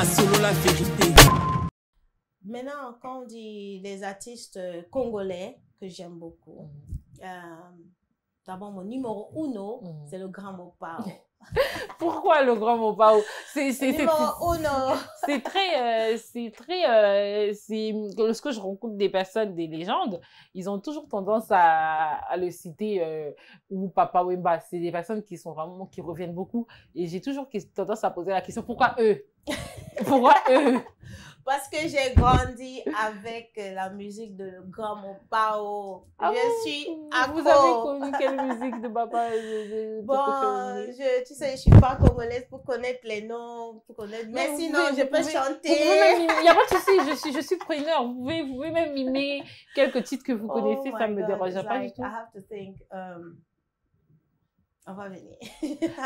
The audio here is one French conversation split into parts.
Pas selon la vérité. Maintenant, quand on dit les artistes congolais, que j'aime beaucoup, d'abord mon numéro uno, c'est le Grand Mopao. Pourquoi le Grand Mopao? Numéro uno. Lorsque je rencontre des personnes, des légendes, ils ont toujours tendance à le citer, ou Papa Wemba. C'est des personnes qui sont vraiment, qui reviennent beaucoup. Et j'ai toujours tendance à poser la question, pourquoi eux? Pourquoi eux? Parce que j'ai grandi avec la musique de Grand Mopao. Je suis accro. Vous avez connu quelle musique de papa? Bon, tu sais, je suis pas congolaise pour connaître les noms, pour connaître. Mais sinon, je peux chanter. Il n'y a pas de souci, je suis preneur. Vous pouvez même mimer quelques titres que vous connaissez, ça ne me dérange pas du tout. I have to think. On va venir.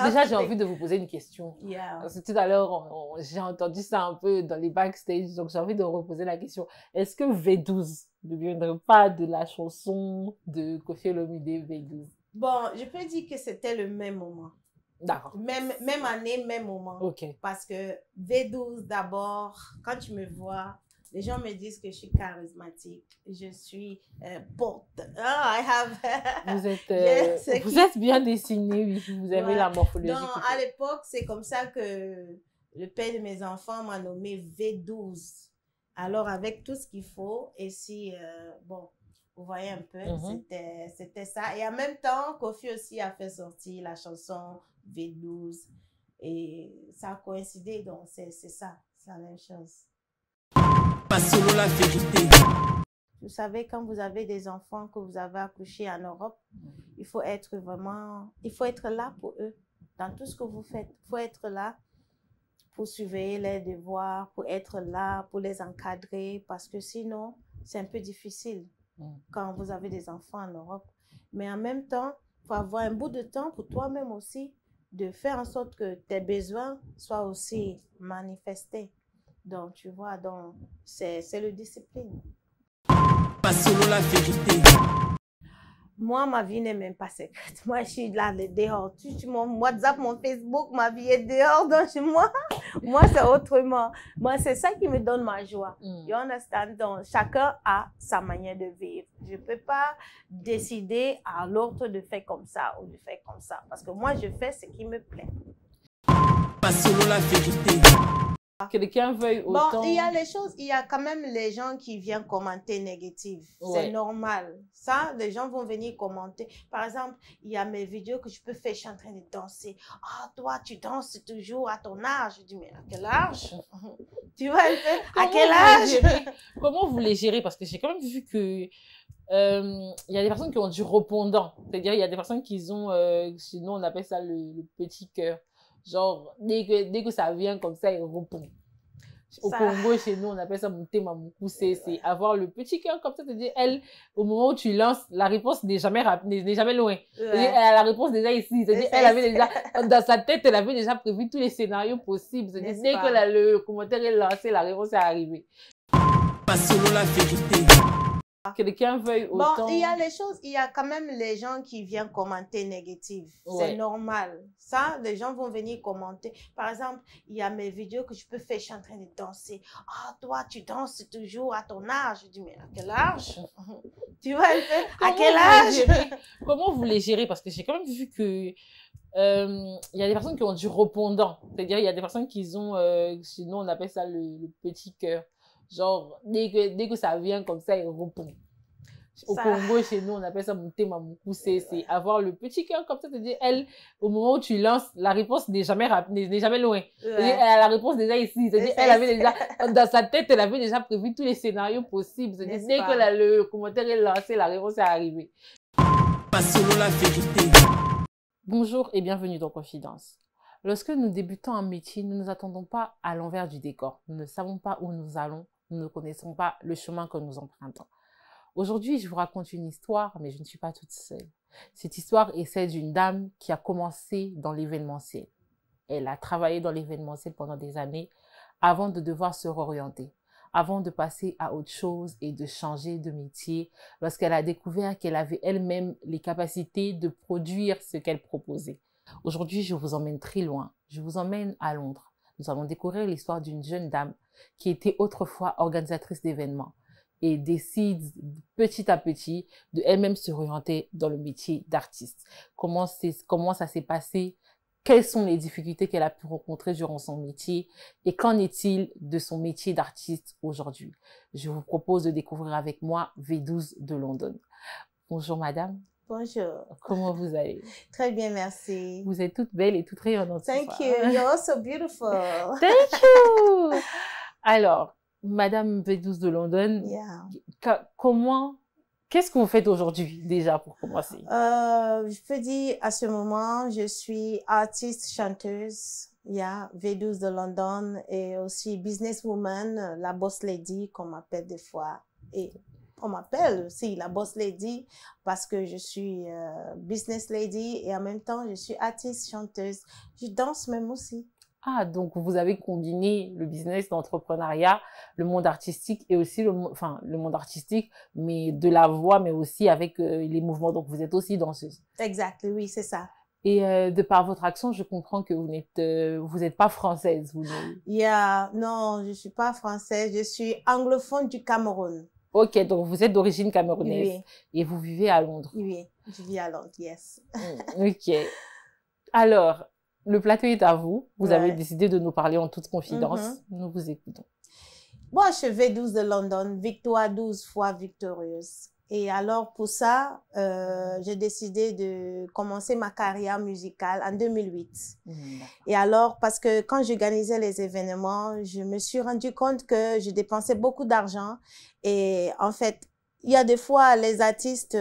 Déjà, j'ai envie de vous poser une question. Yeah. Parce que tout à l'heure, j'ai entendu ça un peu dans les backstage, donc j'ai envie de reposer la question. Est-ce que V12 ne viendrait pas de la chanson de Koffi Olomide V12? Bon, je peux dire que c'était le même moment. D'accord. Même année, même moment. Ok. Parce que V12, d'abord, quand tu me vois, les gens me disent que je suis charismatique. Je suis porte. Vous êtes bien dessiné, oui. Vous avez la morphologie. Non, à l'époque, c'est comme ça que le père de mes enfants m'a nommé V12. Alors, avec tout ce qu'il faut, et si, bon, vous voyez un peu, c'était ça. Et en même temps, Koffi aussi a fait sortir la chanson V12. Et ça a coïncidé, donc c'est ça. C'est la même chose. Pas selon la vérité. Vous savez, quand vous avez des enfants que vous avez accouchés en Europe, il faut être là pour eux. Dans tout ce que vous faites, il faut être là pour surveiller les devoirs, pour être là, pour les encadrer, parce que sinon, c'est un peu difficile quand vous avez des enfants en Europe. Mais en même temps, il faut avoir un bout de temps pour toi-même aussi, de faire en sorte que tes besoins soient aussi manifestés. Donc, tu vois, donc c'est le discipline. Pas selon la vérité. Moi, ma vie n'est même pas secrète. Moi, je suis là, dehors. Mon WhatsApp, mon Facebook, ma vie est dehors. Donc, moi c'est autrement. Moi, c'est ça qui me donne ma joie. You understand? Donc, chacun a sa manière de vivre. Je ne peux pas décider à l'autre de faire comme ça ou de faire comme ça. Parce que moi, je fais ce qui me plaît. Pas selon la vérité. Quelqu'un veuille autant... Bon, il y a les choses, il y a quand même les gens qui viennent commenter négatif. Ouais. C'est normal. Ça, les gens vont venir commenter. Par exemple, il y a mes vidéos que je peux faire, je suis en train de danser. Ah, toi, tu danses toujours à ton âge. Je dis, mais à quel âge? Tu vois, à quel âge? Comment vous les gérez? Parce que j'ai quand même vu que il y a des personnes qui ont du répondant. C'est-à-dire, il y a des personnes qui ont, sinon on appelle ça le petit cœur. Genre, dès que ça vient comme ça, il répond. Au Congo, chez nous, on appelle ça monter mamoukou. C'est avoir le petit cœur comme ça. C'est-à-dire, elle, au moment où tu lances, la réponse n'est jamais loin. Elle a la réponse déjà ici. C'est-à-dire, elle avait déjà, dans sa tête, elle avait déjà prévu tous les scénarios possibles. C'est-à-dire, dès que le commentaire est lancé, la réponse est arrivée. Pas selon la vérité. Quelqu'un veuille autant... Bon, il y a les choses, il y a quand même les gens qui viennent commenter négatif. Ouais. C'est normal. Ça, les gens vont venir commenter. Par exemple, il y a mes vidéos que je peux faire, je suis en train de danser. Ah, toi, tu danses toujours à ton âge. Je dis, mais à quel âge? Tu vois, à quel âge? Comment vous les gérez? Parce que j'ai quand même vu que il y a des personnes qui ont du répondant. C'est-à-dire, il y a des personnes qui ont, sinon on appelle ça le petit cœur. Genre, dès que ça vient comme ça, il répond. Au Congo, chez nous, on appelle ça monter mamoukou. C'est avoir le petit cœur comme ça. C'est-à-dire, elle, au moment où tu lances, la réponse n'est jamais loin. Elle a la réponse déjà ici. C'est-à-dire, elle avait déjà, dans sa tête, elle avait déjà prévu tous les scénarios possibles. C'est-à-dire, dès que le commentaire est lancé, la réponse est arrivée. Pas selon la vérité. Bonjour et bienvenue dans Confidence. Lorsque nous débutons un métier, nous ne nous attendons pas à l'envers du décor. Nous ne savons pas où nous allons. Nous ne connaissons pas le chemin que nous empruntons. Aujourd'hui, je vous raconte une histoire, mais je ne suis pas toute seule. Cette histoire est celle d'une dame qui a commencé dans l'événementiel. Elle a travaillé dans l'événementiel pendant des années avant de devoir se réorienter, avant de passer à autre chose et de changer de métier lorsqu'elle a découvert qu'elle avait elle-même les capacités de produire ce qu'elle proposait. Aujourd'hui, je vous emmène très loin. Je vous emmène à Londres, nous allons découvrir l'histoire d'une jeune dame qui était autrefois organisatrice d'événements et décide petit à petit de elle-même s'orienter dans le métier d'artiste. Comment ça s'est passé? Quelles sont les difficultés qu'elle a pu rencontrer durant son métier et qu'en est-il de son métier d'artiste aujourd'hui? Je vous propose de découvrir avec moi V12 de London. Bonjour madame. Bonjour. Comment vous allez? Très bien, merci. Vous êtes toute belle et toute rayonnante. Thank you. You're also beautiful. Thank you. Alors, madame V12 de London, Yeah. qu'est-ce que vous faites aujourd'hui déjà pour commencer? Je peux dire à ce moment, je suis artiste chanteuse, V12 de London et aussi businesswoman, la boss lady qu'on m'appelle des fois. Et on m'appelle aussi la boss lady parce que je suis business lady et en même temps je suis artiste chanteuse. Je danse même aussi. Ah, donc vous avez combiné le business, l'entrepreneuriat, le monde artistique et aussi le monde artistique, mais de la voix, mais aussi avec les mouvements. Donc vous êtes aussi danseuse. Exactement, oui, c'est ça. Et de par votre accent, je comprends que vous n'êtes pas française. Non, je suis pas française, je suis anglophone du Cameroun. Ok, donc vous êtes d'origine camerounaise. Oui. Et vous vivez à Londres. Oui, je vis à Londres, yes. Ok. Alors, le plateau est à vous. Vous avez décidé de nous parler en toute confidence. Nous vous écoutons. Moi, je suis V12 de London, victoire 12 fois victorieuse. Et alors, pour ça, j'ai décidé de commencer ma carrière musicale en 2008. Et alors, parce que quand j'organisais les événements, je me suis rendu compte que je dépensais beaucoup d'argent. Et en fait, il y a des fois, les artistes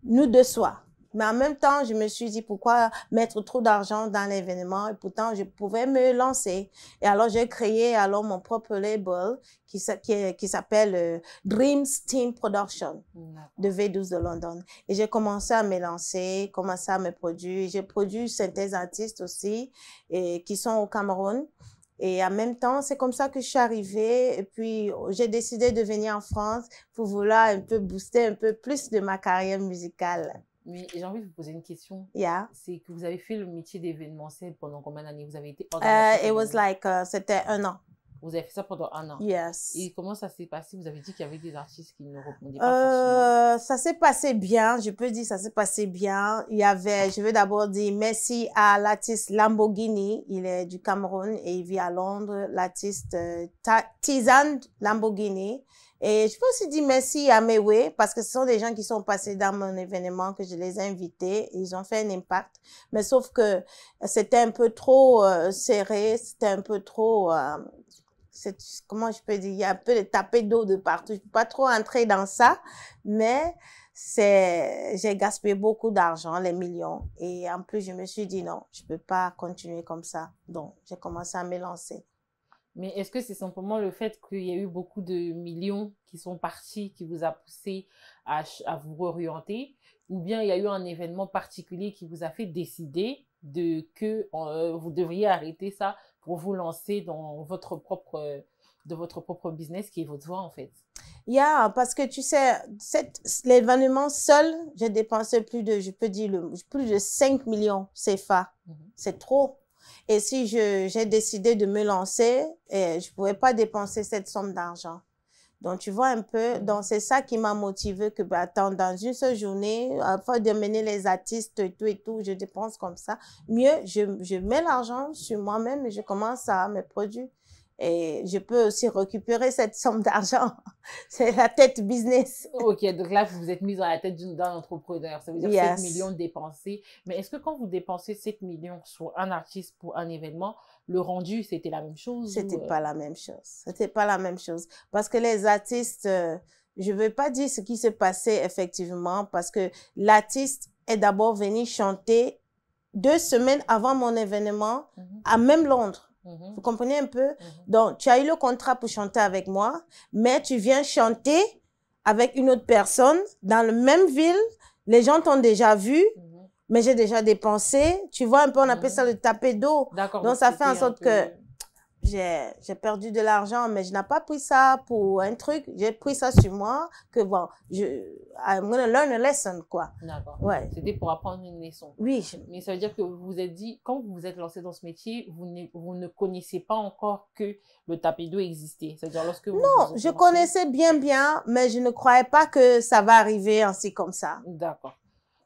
nous déçoivent. Mais en même temps, je me suis dit pourquoi mettre trop d'argent dans l'événement et pourtant je pouvais me lancer. Et alors j'ai créé mon propre label qui s'appelle Dreams Team Production de V12 de London. Et j'ai commencé à me lancer, commencé à me produire. J'ai produit certains artistes aussi qui sont au Cameroun. Et en même temps, c'est comme ça que je suis arrivée. Et puis, j'ai décidé de venir en France pour vouloir un peu booster un peu plus de ma carrière musicale. Mais j'ai envie de vous poser une question. Yeah. C'est que vous avez fait le métier d'événementiel pendant combien d'années? Vous avez été c'était 1 an. Vous avez fait ça pendant 1 an? Yes. Et comment ça s'est passé? Vous avez dit qu'il y avait des artistes qui ne répondaient pas forcément. Ça s'est passé bien. Je peux dire ça s'est passé bien. Je veux d'abord dire merci à l'artiste Lamborghini. Il est du Cameroun et il vit à Londres. L'artiste Tizan Lamborghini. Et je peux aussi dire merci à Mewe parce que ce sont des gens qui sont passés dans mon événement que je les ai invités. Ils ont fait un impact. Mais sauf que c'était un peu trop serré. C'était un peu trop... comment je peux dire? Il y a un peu de tapé d'eau de partout. Je peux pas trop entrer dans ça. Mais j'ai gaspillé beaucoup d'argent, les millions. Et en plus, je me suis dit non, je peux pas continuer comme ça. Donc, j'ai commencé à me lancer. Mais est-ce que c'est simplement le fait qu'il y a eu beaucoup de millions qui sont partis qui vous a poussé à vous réorienter, ou bien il y a eu un événement particulier qui vous a fait décider que vous devriez arrêter ça pour vous lancer dans votre propre business qui est votre voix en fait? Parce que tu sais, l'événement seul, j'ai dépensé plus de 5 millions CFA. C'est trop. Et si j'ai décidé de me lancer, je pouvais pas dépenser cette somme d'argent. Donc, tu vois un peu, donc c'est ça qui m'a motivé que, attends, dans une seule journée, afin de mener les artistes et tout, je dépense comme ça. Mieux, je mets l'argent sur moi-même et je commence à me produire. Et je peux aussi récupérer cette somme d'argent. C'est la tête business. Ok, donc là, vous vous êtes mise dans la tête d'un entrepreneur. Ça veut dire 7 millions dépensés. Mais est-ce que quand vous dépensez 7 millions sur un artiste pour un événement, le rendu, c'était la même chose? C'était pas la même chose. C'était pas la même chose. Parce que les artistes, je veux pas dire ce qui se passait effectivement, parce que l'artiste est d'abord venu chanter 2 semaines avant mon événement à même Londres. Vous comprenez un peu? Donc, tu as eu le contrat pour chanter avec moi, mais tu viens chanter avec une autre personne dans la même ville. Les gens t'ont déjà vu, mais j'ai déjà dépensé. Tu vois un peu, on appelle ça le tapé d'eau. D'accord. Donc, ça fait en sorte que j'ai perdu de l'argent, mais je n'ai pas pris ça pour un truc. J'ai pris ça sur moi, que bon, I'm gonna learn a lesson, quoi. D'accord. Ouais. C'était pour apprendre une leçon. Oui. Mais ça veut dire que vous vous êtes dit, quand vous vous êtes lancé dans ce métier, vous ne connaissiez pas encore que le tapis d'eau existait. C'est-à-dire lorsque vous Non, vous êtes je lancé... connaissais bien, mais je ne croyais pas que ça va arriver ainsi comme ça. D'accord.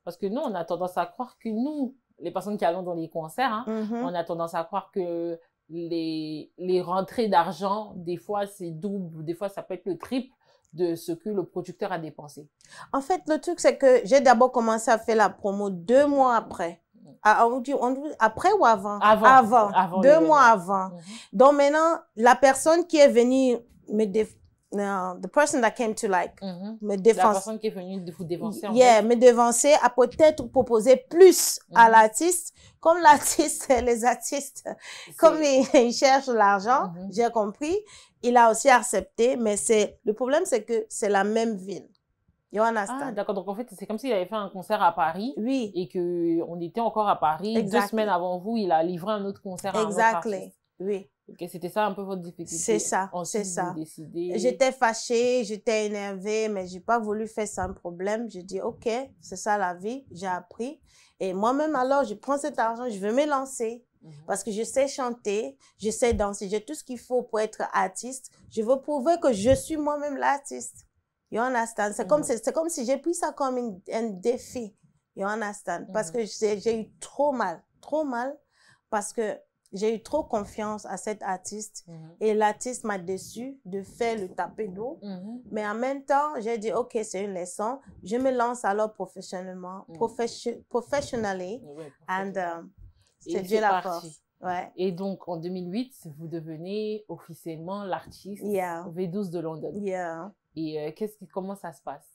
Parce que nous, on a tendance à croire que nous, les personnes qui allons dans les concerts, hein, on a tendance à croire que les rentrées d'argent, des fois, c'est double, des fois, ça peut être le triple de ce que le producteur a dépensé. En fait, le truc, c'est que j'ai d'abord commencé à faire la promo 2 mois après. On dit après ou avant? Avant. 2 mois avant. Donc maintenant, la personne qui est venue the person that came to me défoncer. La personne qui est venue vous dévancer, en fait. Me dévancer a peut-être proposé plus à l'artiste. Comme l'artiste, les artistes, comme ils cherchent l'argent, j'ai compris, il a aussi accepté, mais le problème, c'est que c'est la même ville. You understand? Ah, d'accord. Donc, en fait, c'est comme s'il avait fait un concert à Paris. Oui. Et qu'on était encore à Paris. Exactly. 2 semaines avant vous, il a livré un autre concert à un autre artiste. Oui. Ok, c'était ça un peu votre difficulté. C'est ça, ensuite, c'est ça. Décidez... J'étais fâchée, j'étais énervée, mais j'ai pas voulu faire ça un problème. J'ai dit, OK, c'est ça la vie, j'ai appris. Et moi-même, alors, je prends cet argent, je veux me lancer. Parce que je sais chanter, je sais danser, j'ai tout ce qu'il faut pour être artiste. Je veux prouver que je suis moi-même l'artiste. You understand? C'est comme si j'ai pris ça comme un défi. You understand? Parce que j'ai eu trop mal, parce que j'ai eu trop confiance à cet artiste et l'artiste m'a déçu de faire le tapis d'eau. Mais en même temps, j'ai dit, OK, c'est une leçon. Je me lance alors professionnellement, professionally. And c'est Dieu la force. Ouais. Et donc, en 2008, vous devenez officiellement l'artiste V12 de London. Et comment ça se passe?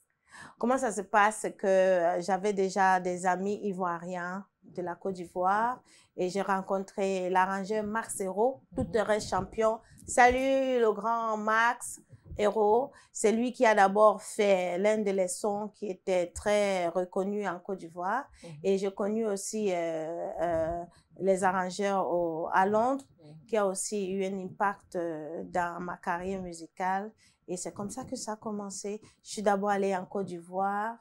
Comment ça se passe? C'est que j'avais déjà des amis ivoiriens de la Côte d'Ivoire et j'ai rencontré l'arrangeur Max Hérault, tout reste champion. Salut le grand Max Hérault, c'est lui qui a d'abord fait l'un des leçons qui était très reconnu en Côte d'Ivoire. Et j'ai connu aussi les arrangeurs à Londres, qui a aussi eu un impact dans ma carrière musicale. Et c'est comme ça que ça a commencé. Je suis d'abord allée en Côte d'Ivoire,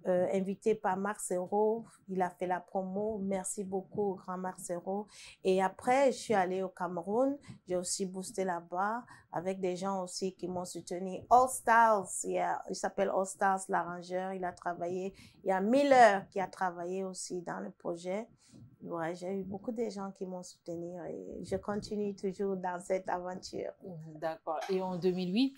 invitée par Max Hérault. Il a fait la promo. Merci beaucoup au grand Max Hérault. Et après, je suis allée au Cameroun. J'ai aussi boosté là-bas avec des gens aussi qui m'ont soutenu. All Stars, il s'appelle All Stars, l'arrangeur. Il a travaillé. Il y a Miller qui a travaillé aussi dans le projet. Ouais, j'ai eu beaucoup de gens qui m'ont soutenu et je continue toujours dans cette aventure. D'accord. Et en 2008,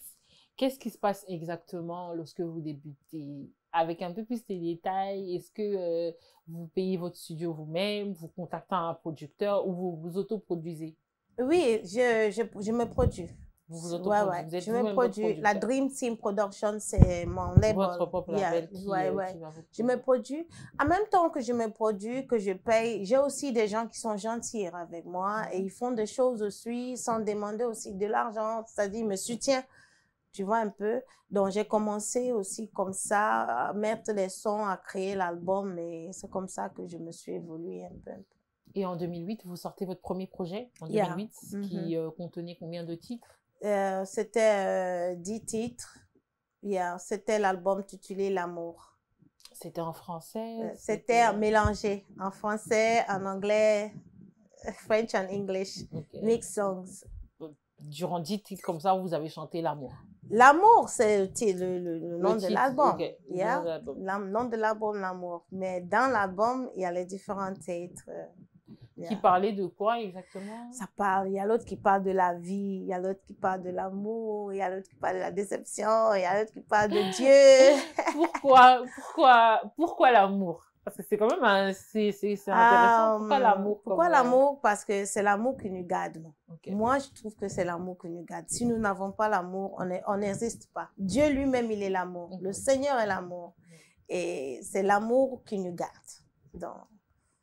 qu'est-ce qui se passe exactement lorsque vous débutez? Avec un peu plus de détails, est-ce que vous payez votre studio vous-même, vous contactez un producteur ou vous vous autoproduisez? Oui, je me produis. Vous vous autoproduisez? Ouais. Vous êtes je me produis. La Dream Team Production, c'est mon label. Votre propre label qui va vous Je me produis. En même temps que je me produis, que je paye, j'ai aussi des gens qui sont gentils avec moi et ils font des choses aussi sans demander aussi de l'argent, c'est-à-dire ils me soutiennent. Tu vois un peu. Donc, j'ai commencé aussi comme ça, à mettre les sons, à créer l'album. Et c'est comme ça que je me suis évoluée un peu. Et en 2008, vous sortez votre premier projet, en 2008, qui contenait combien de titres? C'était 10 titres. C'était l'album intitulé L'amour. C'était en français? C'était mélangé. En français, en anglais, French and English. Mixed songs. Durant 10 titres comme ça, vous avez chanté l'amour. L'amour, c'est le nom de l'album. Le nom de l'album, l'amour. Mais dans l'album, il y a les différents titres. Qui parlaient de quoi exactement? Ça parle, il y a l'autre qui parle de la vie, il y a l'autre qui parle de l'amour, il y a l'autre qui parle de la déception, il y a l'autre qui parle de Dieu. Pourquoi l'amour? Parce que c'est quand même c'est intéressant. Pourquoi l'amour? Pourquoi l'amour? Parce que c'est l'amour qui nous garde. Moi, je trouve que c'est l'amour qui nous garde. Si nous n'avons pas l'amour, on n'existe pas. Dieu lui-même, il est l'amour. Le Seigneur est l'amour. Et c'est l'amour qui nous garde. Donc,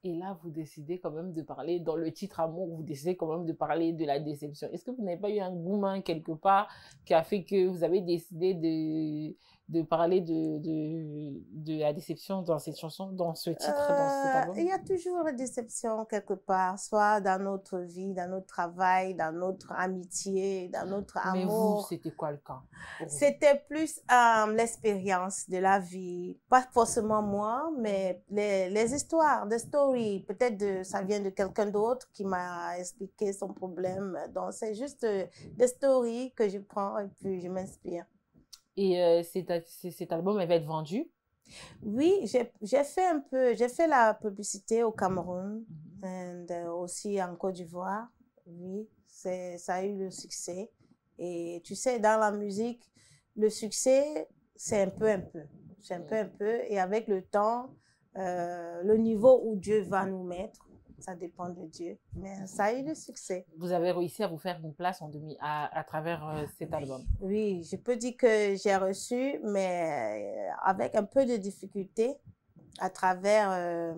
et là, vous décidez quand même de parler, dans le titre Amour, vous décidez quand même de parler de la déception. Est-ce que vous n'avez pas eu un gourmand quelque part qui a fait que vous avez décidé de parler de la déception dans cette chanson, dans ce titre, dans cet album? Il y a toujours une déception quelque part, soit dans notre vie, dans notre travail, dans notre amitié, dans notre Mais vous, amour. c'était quoi le cas pour vous? C'était plus l'expérience de la vie, pas forcément moi, mais les histoires, des stories. Peut-être ça vient de quelqu'un d'autre qui m'a expliqué son problème. Donc, c'est juste des stories que je prends et puis je m'inspire. Et cet album, elle va être vendu? Oui, j'ai fait la publicité au Cameroun et aussi en Côte d'Ivoire. Oui, ça a eu le succès. Et tu sais, dans la musique, le succès, c'est un peu. C'est un peu. Et avec le temps, le niveau où Dieu va nous mettre, ça dépend de Dieu. Mais ça a eu le succès. Vous avez réussi à vous faire une place à travers cet album? Oui, je peux dire que j'ai reçu, mais avec un peu de difficulté à travers,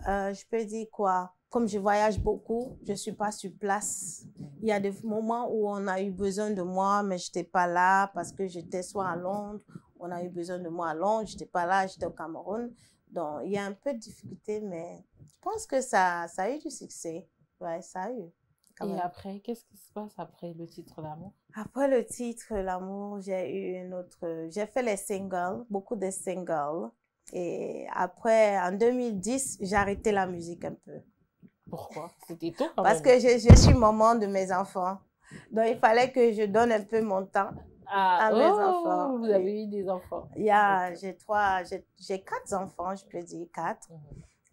je peux dire quoi? Comme je voyage beaucoup, je ne suis pas sur place. Il y a des moments où on a eu besoin de moi, mais je n'étais pas là parce que j'étais soit à Londres, on a eu besoin de moi à Londres, je n'étais pas là, j'étais au Cameroun. Donc, il y a un peu de difficulté, mais je pense que ça a eu du succès. Ouais, ça a eu. Et après, qu'est-ce qui se passe après le titre L'amour? Après le titre L'amour, j'ai eu une autre... J'ai fait les singles, beaucoup de singles. Et après, en 2010, j'ai arrêté la musique un peu. Pourquoi? C'était tôt quand Parce même. que je suis maman de mes enfants. Donc, il fallait que je donne un peu mon temps à mes enfants. Vous avez eu des enfants. J'ai 4 enfants, je peux dire 4. Et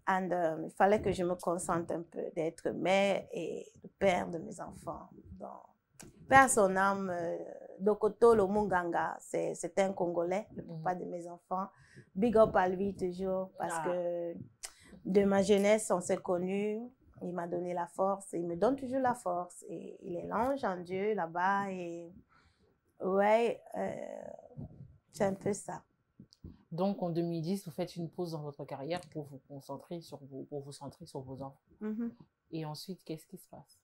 il fallait que je me concentre un peu d'être mère et le père de mes enfants. Donc, père son âme, Dokoto Lomunganga, c'était un Congolais, le papa de mes enfants. Big up à lui toujours, parce que de ma jeunesse, on s'est connus. Il m'a donné la force, il me donne toujours la force. Et il est l'ange en Dieu là-bas. Et ouais, c'est un peu ça. Donc, en 2010, vous faites une pause dans votre carrière pour vous concentrer pour vous centrer sur vos enfants. Et ensuite, qu'est-ce qui se passe?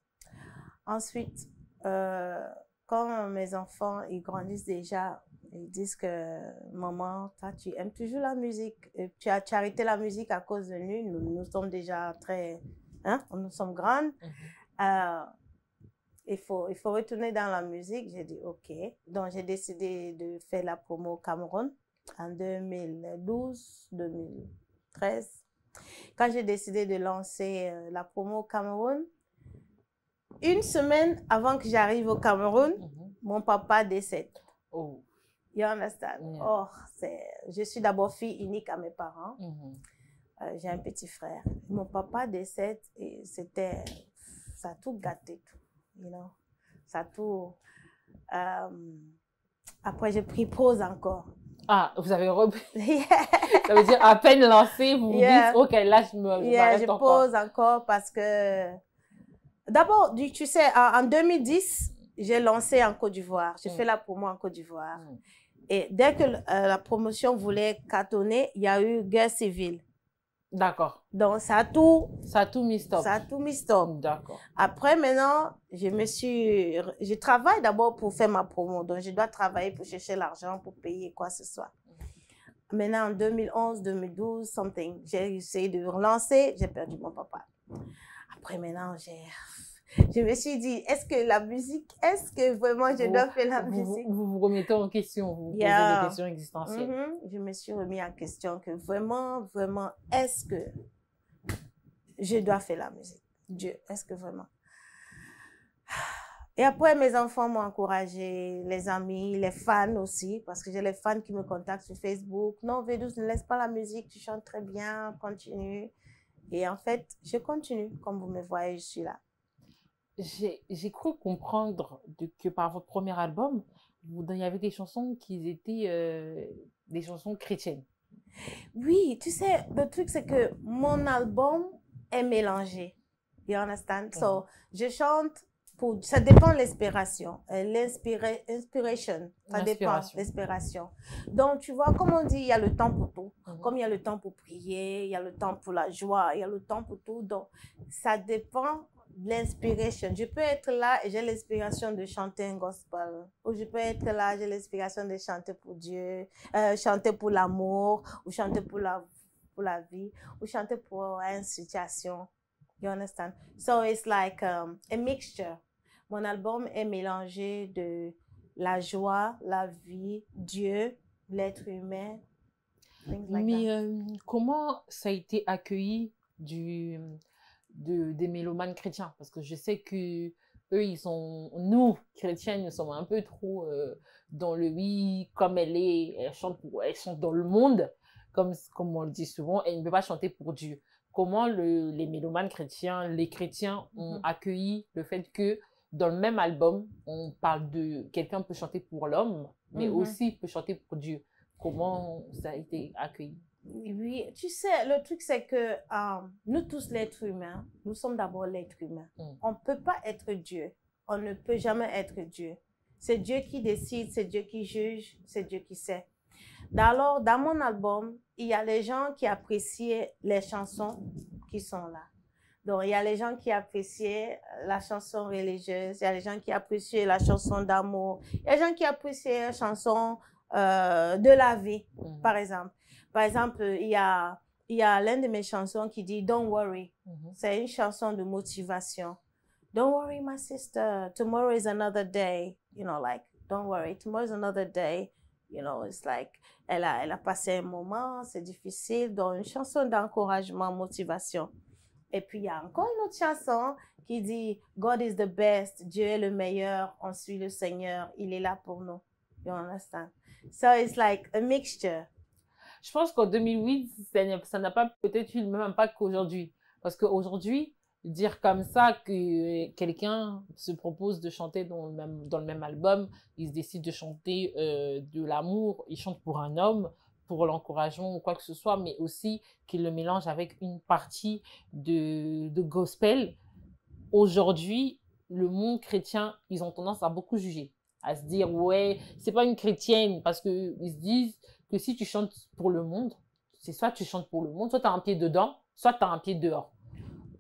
Ensuite, quand mes enfants, ils grandissent déjà, ils disent que maman, toi, tu aimes toujours la musique. Tu as arrêté la musique à cause de nous. Nous sommes déjà très... Hein? Nous sommes grandes. Il faut retourner dans la musique. J'ai dit OK. Donc, j'ai décidé de faire la promo au Cameroun en 2012, 2013. Quand j'ai décidé de lancer la promo au Cameroun, une semaine avant que j'arrive au Cameroun, mon papa décède. Oh. You understand? Yeah. Oh, je suis d'abord fille unique à mes parents. J'ai un petit frère. Mon papa décède et ça a tout gâté, you know? Ça a tout... après, j'ai pris pause encore. Ah, vous avez repris. Ça veut dire à peine lancé, vous vous dites, OK, là, je m'arrête encore. Je pose encore parce que... D'abord, tu sais, en 2010, j'ai lancé en Côte d'Ivoire. J'ai fait la promo en Côte d'Ivoire. Et dès que la promotion voulait cartonner, il y a eu guerre civile. D'accord. Donc, ça a tout mis stop. Ça a tout mis stop. D'accord. Après, maintenant, je travaille d'abord pour faire ma promo. Donc, je dois travailler pour chercher l'argent, pour payer quoi que ce soit. Maintenant, en 2011, 2012, j'ai essayé de relancer, j'ai perdu mon papa. Après, maintenant, je me suis dit, est-ce que vraiment je dois faire la musique? Vous vous remettez en question, vous posez des questions existentielles. Je me suis remis en question que vraiment, est-ce que je dois faire la musique? Dieu, est-ce que vraiment? Et après, mes enfants m'ont encouragé, les amis, les fans aussi, parce que j'ai les fans qui me contactent sur Facebook. Non, Védus, ne laisse pas la musique, tu chantes très bien, continue. Et en fait, je continue. Comme vous me voyez, je suis là. J'ai cru comprendre que par votre premier album, il y avait des chansons qui étaient des chansons chrétiennes. Oui, tu sais, le truc, c'est que mon album est mélangé. You understand? So, je chante ça dépend de l'inspiration. L'inspiration, ça dépend de l'inspiration. Donc, tu vois, comme on dit, il y a le temps pour tout. Comme il y a le temps pour prier, il y a le temps pour la joie, il y a le temps pour tout. Donc, ça dépend l'inspiration. Je peux être là et j'ai l'inspiration de chanter un gospel. Ou je peux être là, j'ai l'inspiration de chanter pour Dieu, chanter pour l'amour, ou chanter pour la vie, ou chanter pour une situation. You understand? So it's like a mixture. Mon album est mélangé de la joie, la vie, Dieu, l'être humain. Mais comment ça a été accueilli des mélomanes chrétiens? Parce que je sais que nous, chrétiens, nous sommes un peu trop dans le oui, comme elle chante dans le monde, comme on le dit souvent, elle ne peut pas chanter pour Dieu. Comment les mélomanes chrétiens, les chrétiens ont accueilli le fait que dans le même album, on parle de quelqu'un peut chanter pour l'homme, mais aussi peut chanter pour Dieu. Comment ça a été accueilli? Oui, tu sais, le truc c'est que nous tous, l'être humain, nous sommes d'abord l'être humain. On ne peut pas être Dieu. On ne peut jamais être Dieu. C'est Dieu qui décide, c'est Dieu qui juge, c'est Dieu qui sait. Alors, dans mon album, il y a les gens qui appréciaient les chansons qui sont là. Donc, il y a les gens qui appréciaient la chanson religieuse, il y a les gens qui appréciaient la chanson d'amour, il y a les gens qui appréciaient la chanson de la vie, par exemple. Par exemple, il y a l'une de mes chansons qui dit « Don't worry ». C'est une chanson de motivation. « Don't worry, my sister, tomorrow is another day ». You know, like, don't worry, tomorrow is another day. You know, it's like, elle a passé un moment, c'est difficile. Donc, une chanson d'encouragement, motivation. Et puis, il y a encore une autre chanson qui dit « God is the best », Dieu est le meilleur, on suit le Seigneur, il est là pour nous. You understand? So, it's like a mixture. Je pense qu'en 2008, ça n'a pas peut-être eu le même impact qu'aujourd'hui. Parce qu'aujourd'hui, dire comme ça que quelqu'un se propose de chanter dans le même album, il se décide de chanter de l'amour, il chante pour un homme, pour l'encouragement ou quoi que ce soit, mais aussi qu'il le mélange avec une partie de gospel. Aujourd'hui, le monde chrétien, ils ont tendance à beaucoup juger, à se dire, ouais, c'est pas une chrétienne, parce que ils se disent que si tu chantes pour le monde, c'est soit tu chantes pour le monde, soit tu as un pied dedans, soit tu as un pied dehors.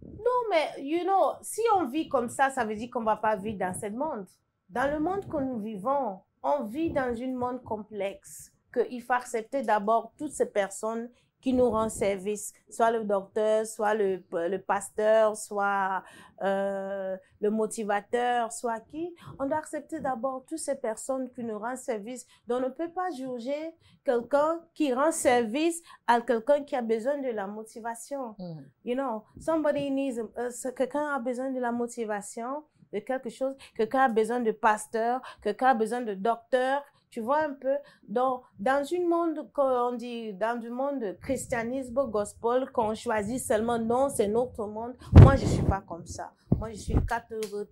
Non, mais, you know, si on vit comme ça veut dire qu'on ne va pas vivre dans ce monde. Dans le monde que nous vivons, on vit dans un monde complexe, qu'il faut accepter d'abord toutes ces personnes qui nous rendent service, soit le docteur, soit le pasteur, soit le motivateur, soit qui. On doit accepter d'abord toutes ces personnes qui nous rendent service. Donc, on ne peut pas juger quelqu'un qui rend service à quelqu'un qui a besoin de la motivation. You know, somebody needs, quelqu'un a besoin de la motivation, de quelque chose, quelqu'un a besoin de pasteur, quelqu'un a besoin de docteur. Tu vois un peu, dans un monde qu'on dit, dans du monde christianisme, gospel, qu'on choisit seulement non, c'est notre monde. Moi, je suis pas comme ça. Moi, je suis catégorique.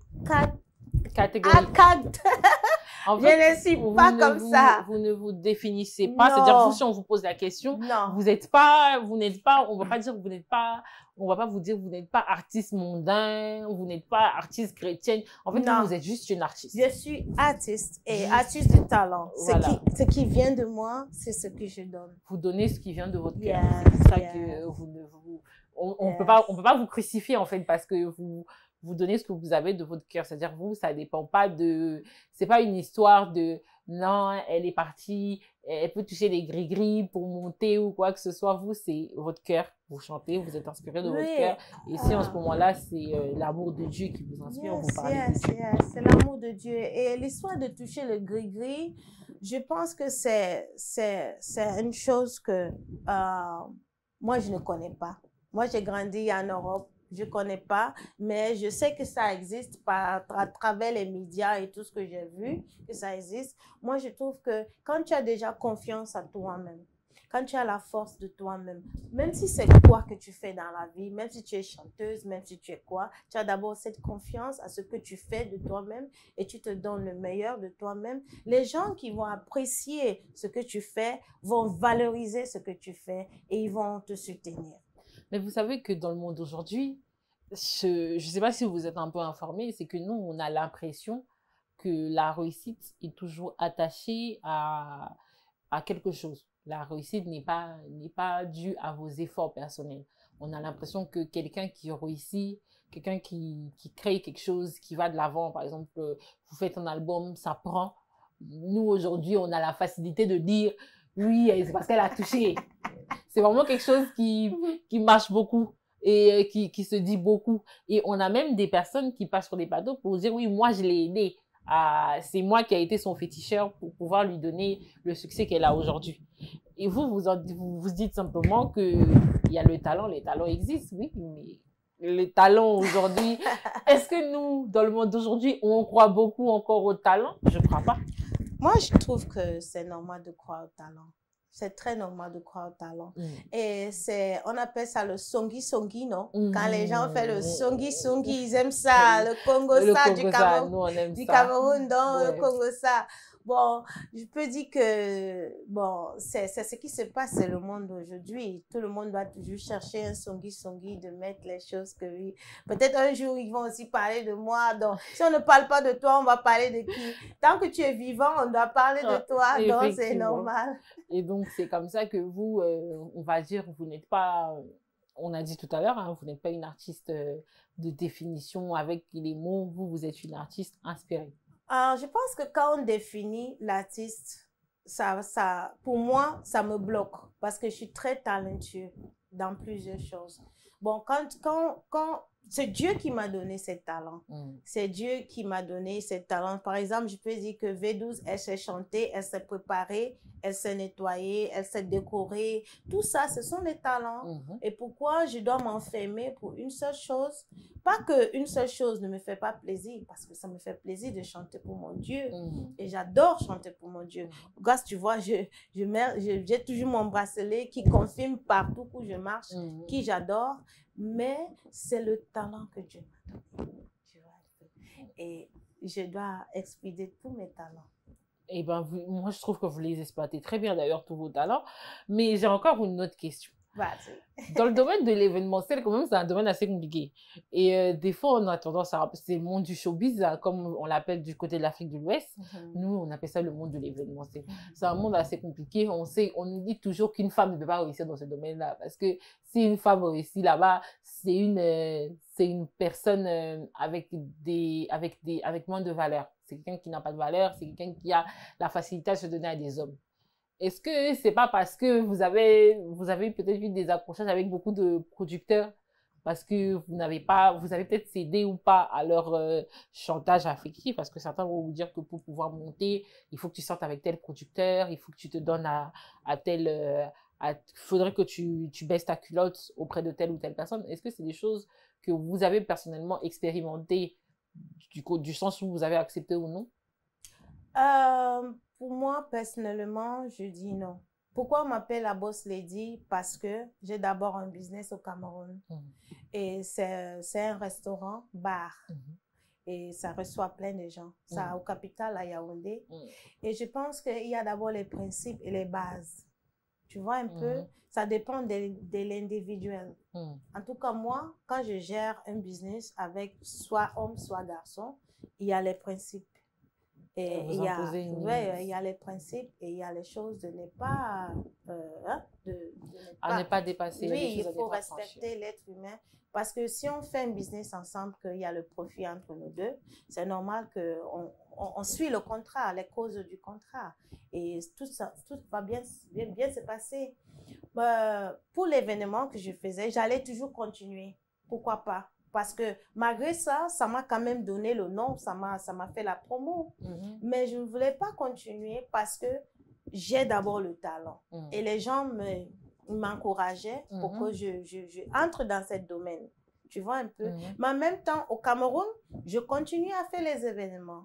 En fait, je ne suis pas comme ça. Vous ne vous définissez pas. C'est-à-dire, vous, si on vous pose la question, vous n'êtes pas, on va pas dire que vous n'êtes pas, on va pas vous dire que vous n'êtes pas artiste mondain, vous n'êtes pas artiste chrétienne. En fait, vous êtes juste une artiste. Je suis artiste et artiste de talent. Voilà. Ce qui vient de moi, c'est ce que je donne. Vous donnez ce qui vient de votre cœur. C'est ça que on peut pas vous crucifier, en fait, parce que vous donnez ce que vous avez de votre cœur. C'est-à-dire, vous, ça dépend pas c'est pas une histoire de, non, elle est partie, elle peut toucher les gris-gris pour monter ou quoi que ce soit. Vous, c'est votre cœur. Vous chantez, vous êtes inspiré de votre cœur. Et si en ce moment-là, c'est l'amour de Dieu qui vous inspire, vous parlez. C'est l'amour de Dieu. Et l'histoire de toucher le gris-gris, je pense que c'est une chose que moi, je ne connais pas. Moi, j'ai grandi en Europe. Je ne connais pas, mais je sais que ça existe à travers les médias et tout ce que j'ai vu, que ça existe. Moi, je trouve que quand tu as déjà confiance en toi-même, quand tu as la force de toi-même, même si c'est quoi que tu fais dans la vie, même si tu es chanteuse, même si tu es quoi, tu as d'abord cette confiance à ce que tu fais de toi-même et tu te donnes le meilleur de toi-même. Les gens qui vont apprécier ce que tu fais vont valoriser ce que tu fais et ils vont te soutenir. Mais vous savez que dans le monde d'aujourd'hui, je ne sais pas si vous êtes un peu informés, c'est que nous, on a l'impression que la réussite est toujours attachée à quelque chose. La réussite n'est pas due à vos efforts personnels. On a l'impression que quelqu'un qui réussit, quelqu'un qui crée quelque chose, qui va de l'avant. Par exemple, vous faites un album, ça prend. Nous, aujourd'hui, on a la facilité de dire, oui, c'est parce qu'elle a touché. C'est vraiment quelque chose qui marche beaucoup et qui se dit beaucoup. Et on a même des personnes qui passent sur des plateaux pour dire, oui, moi, je l'ai aidé. C'est moi qui a été son féticheur pour pouvoir lui donner le succès qu'elle a aujourd'hui. Et vous dites simplement qu'il y a le talent, les talents existent, oui, mais les talents aujourd'hui, est-ce que nous, dans le monde d'aujourd'hui, on croit beaucoup encore au talent? Je ne crois pas. Moi, je trouve que c'est normal de croire au talent. C'est très normal de croire au talent. Et on appelle ça le songi-songi, non? Quand les gens font le songi-songi, ils aiment ça. Le Congo-ça du Cameroun. Nous, on aime ça. Cameroun, dans Ouais. le Congo-ça. Bon, je peux dire que, bon, c'est ce qui se passe, c'est le monde d'aujourd'hui. Tout le monde doit toujours chercher un songi-songi, de mettre les choses que oui. Peut-être un jour, ils vont aussi parler de moi. Donc, si on ne parle pas de toi, on va parler de qui? Tant que tu es vivant, on doit parler de toi. Donc, c'est normal. Et donc, c'est comme ça que vous, on va dire, vous n'êtes pas, on a dit tout à l'heure, hein, vous n'êtes pas une artiste de définition avec les mots, vous êtes une artiste inspirée. Je pense que quand on définit l'artiste, pour moi, ça me bloque parce que je suis très talentueux dans plusieurs choses. Bon, quand c'est Dieu qui m'a donné ces talents. C'est Dieu qui m'a donné ces talents. Par exemple, je peux dire que V12, elle s'est chantée, elle s'est préparée, elle s'est nettoyée, elle s'est décorée. Tout ça, ce sont les talents. Et pourquoi je dois m'enfermer pour une seule chose? Pas qu'une seule chose ne me fait pas plaisir, parce que ça me fait plaisir de chanter pour mon Dieu. Et j'adore chanter pour mon Dieu. Regarde, tu vois, j'ai toujours mon bracelet qui confirme partout où je marche, qui j'adore. Mais c'est le talent que Dieu m'a donné. Tu vois? Et je dois exploiter tous mes talents. Eh ben, moi, je trouve que vous les exploitez très bien, d'ailleurs, tous vos talents. Mais j'ai encore une autre question. Dans le domaine de l'événementiel, quand même, c'est un domaine assez compliqué. Et des fois, on a tendance à... C'est le monde du showbiz, hein, comme on l'appelle du côté de l'Afrique de l'Ouest. Nous, on appelle ça le monde de l'événementiel. C'est un monde assez compliqué. On nous dit toujours qu'une femme ne peut pas réussir dans ce domaine-là. Parce que si une femme réussit là-bas, c'est une personne avec moins de valeur. C'est quelqu'un qui n'a pas de valeur. C'est quelqu'un qui a la facilité à se donner à des hommes. Est-ce que c'est pas parce que vous avez peut-être eu des accrochages avec beaucoup de producteurs parce que vous avez peut-être cédé ou pas à leur chantage affectif, parce que certains vont vous dire que pour pouvoir monter, il faut que tu sortes avec tel producteur, il faut que tu te donnes à tel faudrait que tu baisses ta culotte auprès de telle ou telle personne. Est-ce que c'est des choses que vous avez personnellement expérimentées du sens où vous avez accepté ou non? Pour moi, personnellement, je dis non. Pourquoi on m'appelle la boss lady? Parce que j'ai d'abord un business au Cameroun. Et c'est un restaurant, bar. Et ça reçoit plein de gens. Ça au capital, à Yaoundé. Et je pense qu'il y a d'abord les principes et les bases. Tu vois un peu? Ça dépend de l'individuel. En tout cas, moi, quand je gère un business avec soit homme, soit garçon, il y a les principes. Et il y a les principes et il y a les choses de ne pas... à ne pas dépasser. Oui, il faut respecter l'être humain. Parce que si on fait un business ensemble, qu'il y a le profit entre nous deux, c'est normal qu'on suit le contrat, les causes du contrat. Et tout va bien se passer. Pour l'événement que je faisais, j'allais toujours continuer. Pourquoi pas? Parce que malgré ça, ça m'a quand même donné le nom, ça m'a fait la promo. Mais je ne voulais pas continuer parce que j'ai d'abord le talent. Et les gens m'encourageaient pour que je entre dans ce domaine. Tu vois un peu? Mais en même temps, au Cameroun, je continue à faire les événements.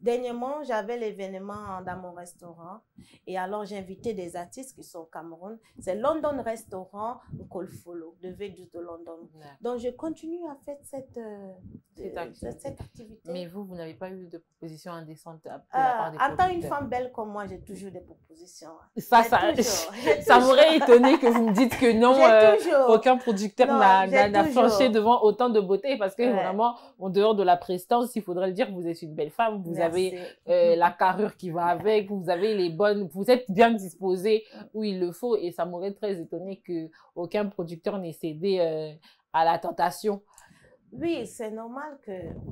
Dernièrement, j'avais l'événement dans mon restaurant. Et alors, j'ai invité des artistes qui sont au Cameroun. C'est London Restaurant Kolfolo, de V12 de London. Donc, je continue à faire cette activité. Mais vous n'avez pas eu de propositions indécentes de la part des producteurs? En tant qu'une femme belle comme moi, j'ai toujours des propositions. Ça m'aurait étonné que vous me dites que non, aucun producteur n'a flanché devant autant de beauté, parce que vraiment, en dehors de la prestance, il faudrait le dire, vous êtes une belle femme, vous avez la carrure qui va avec, vous avez vous êtes bien disposée où il le faut, et ça m'aurait très étonné qu'aucun producteur n'ait cédé à la tentation. Oui, c'est normal que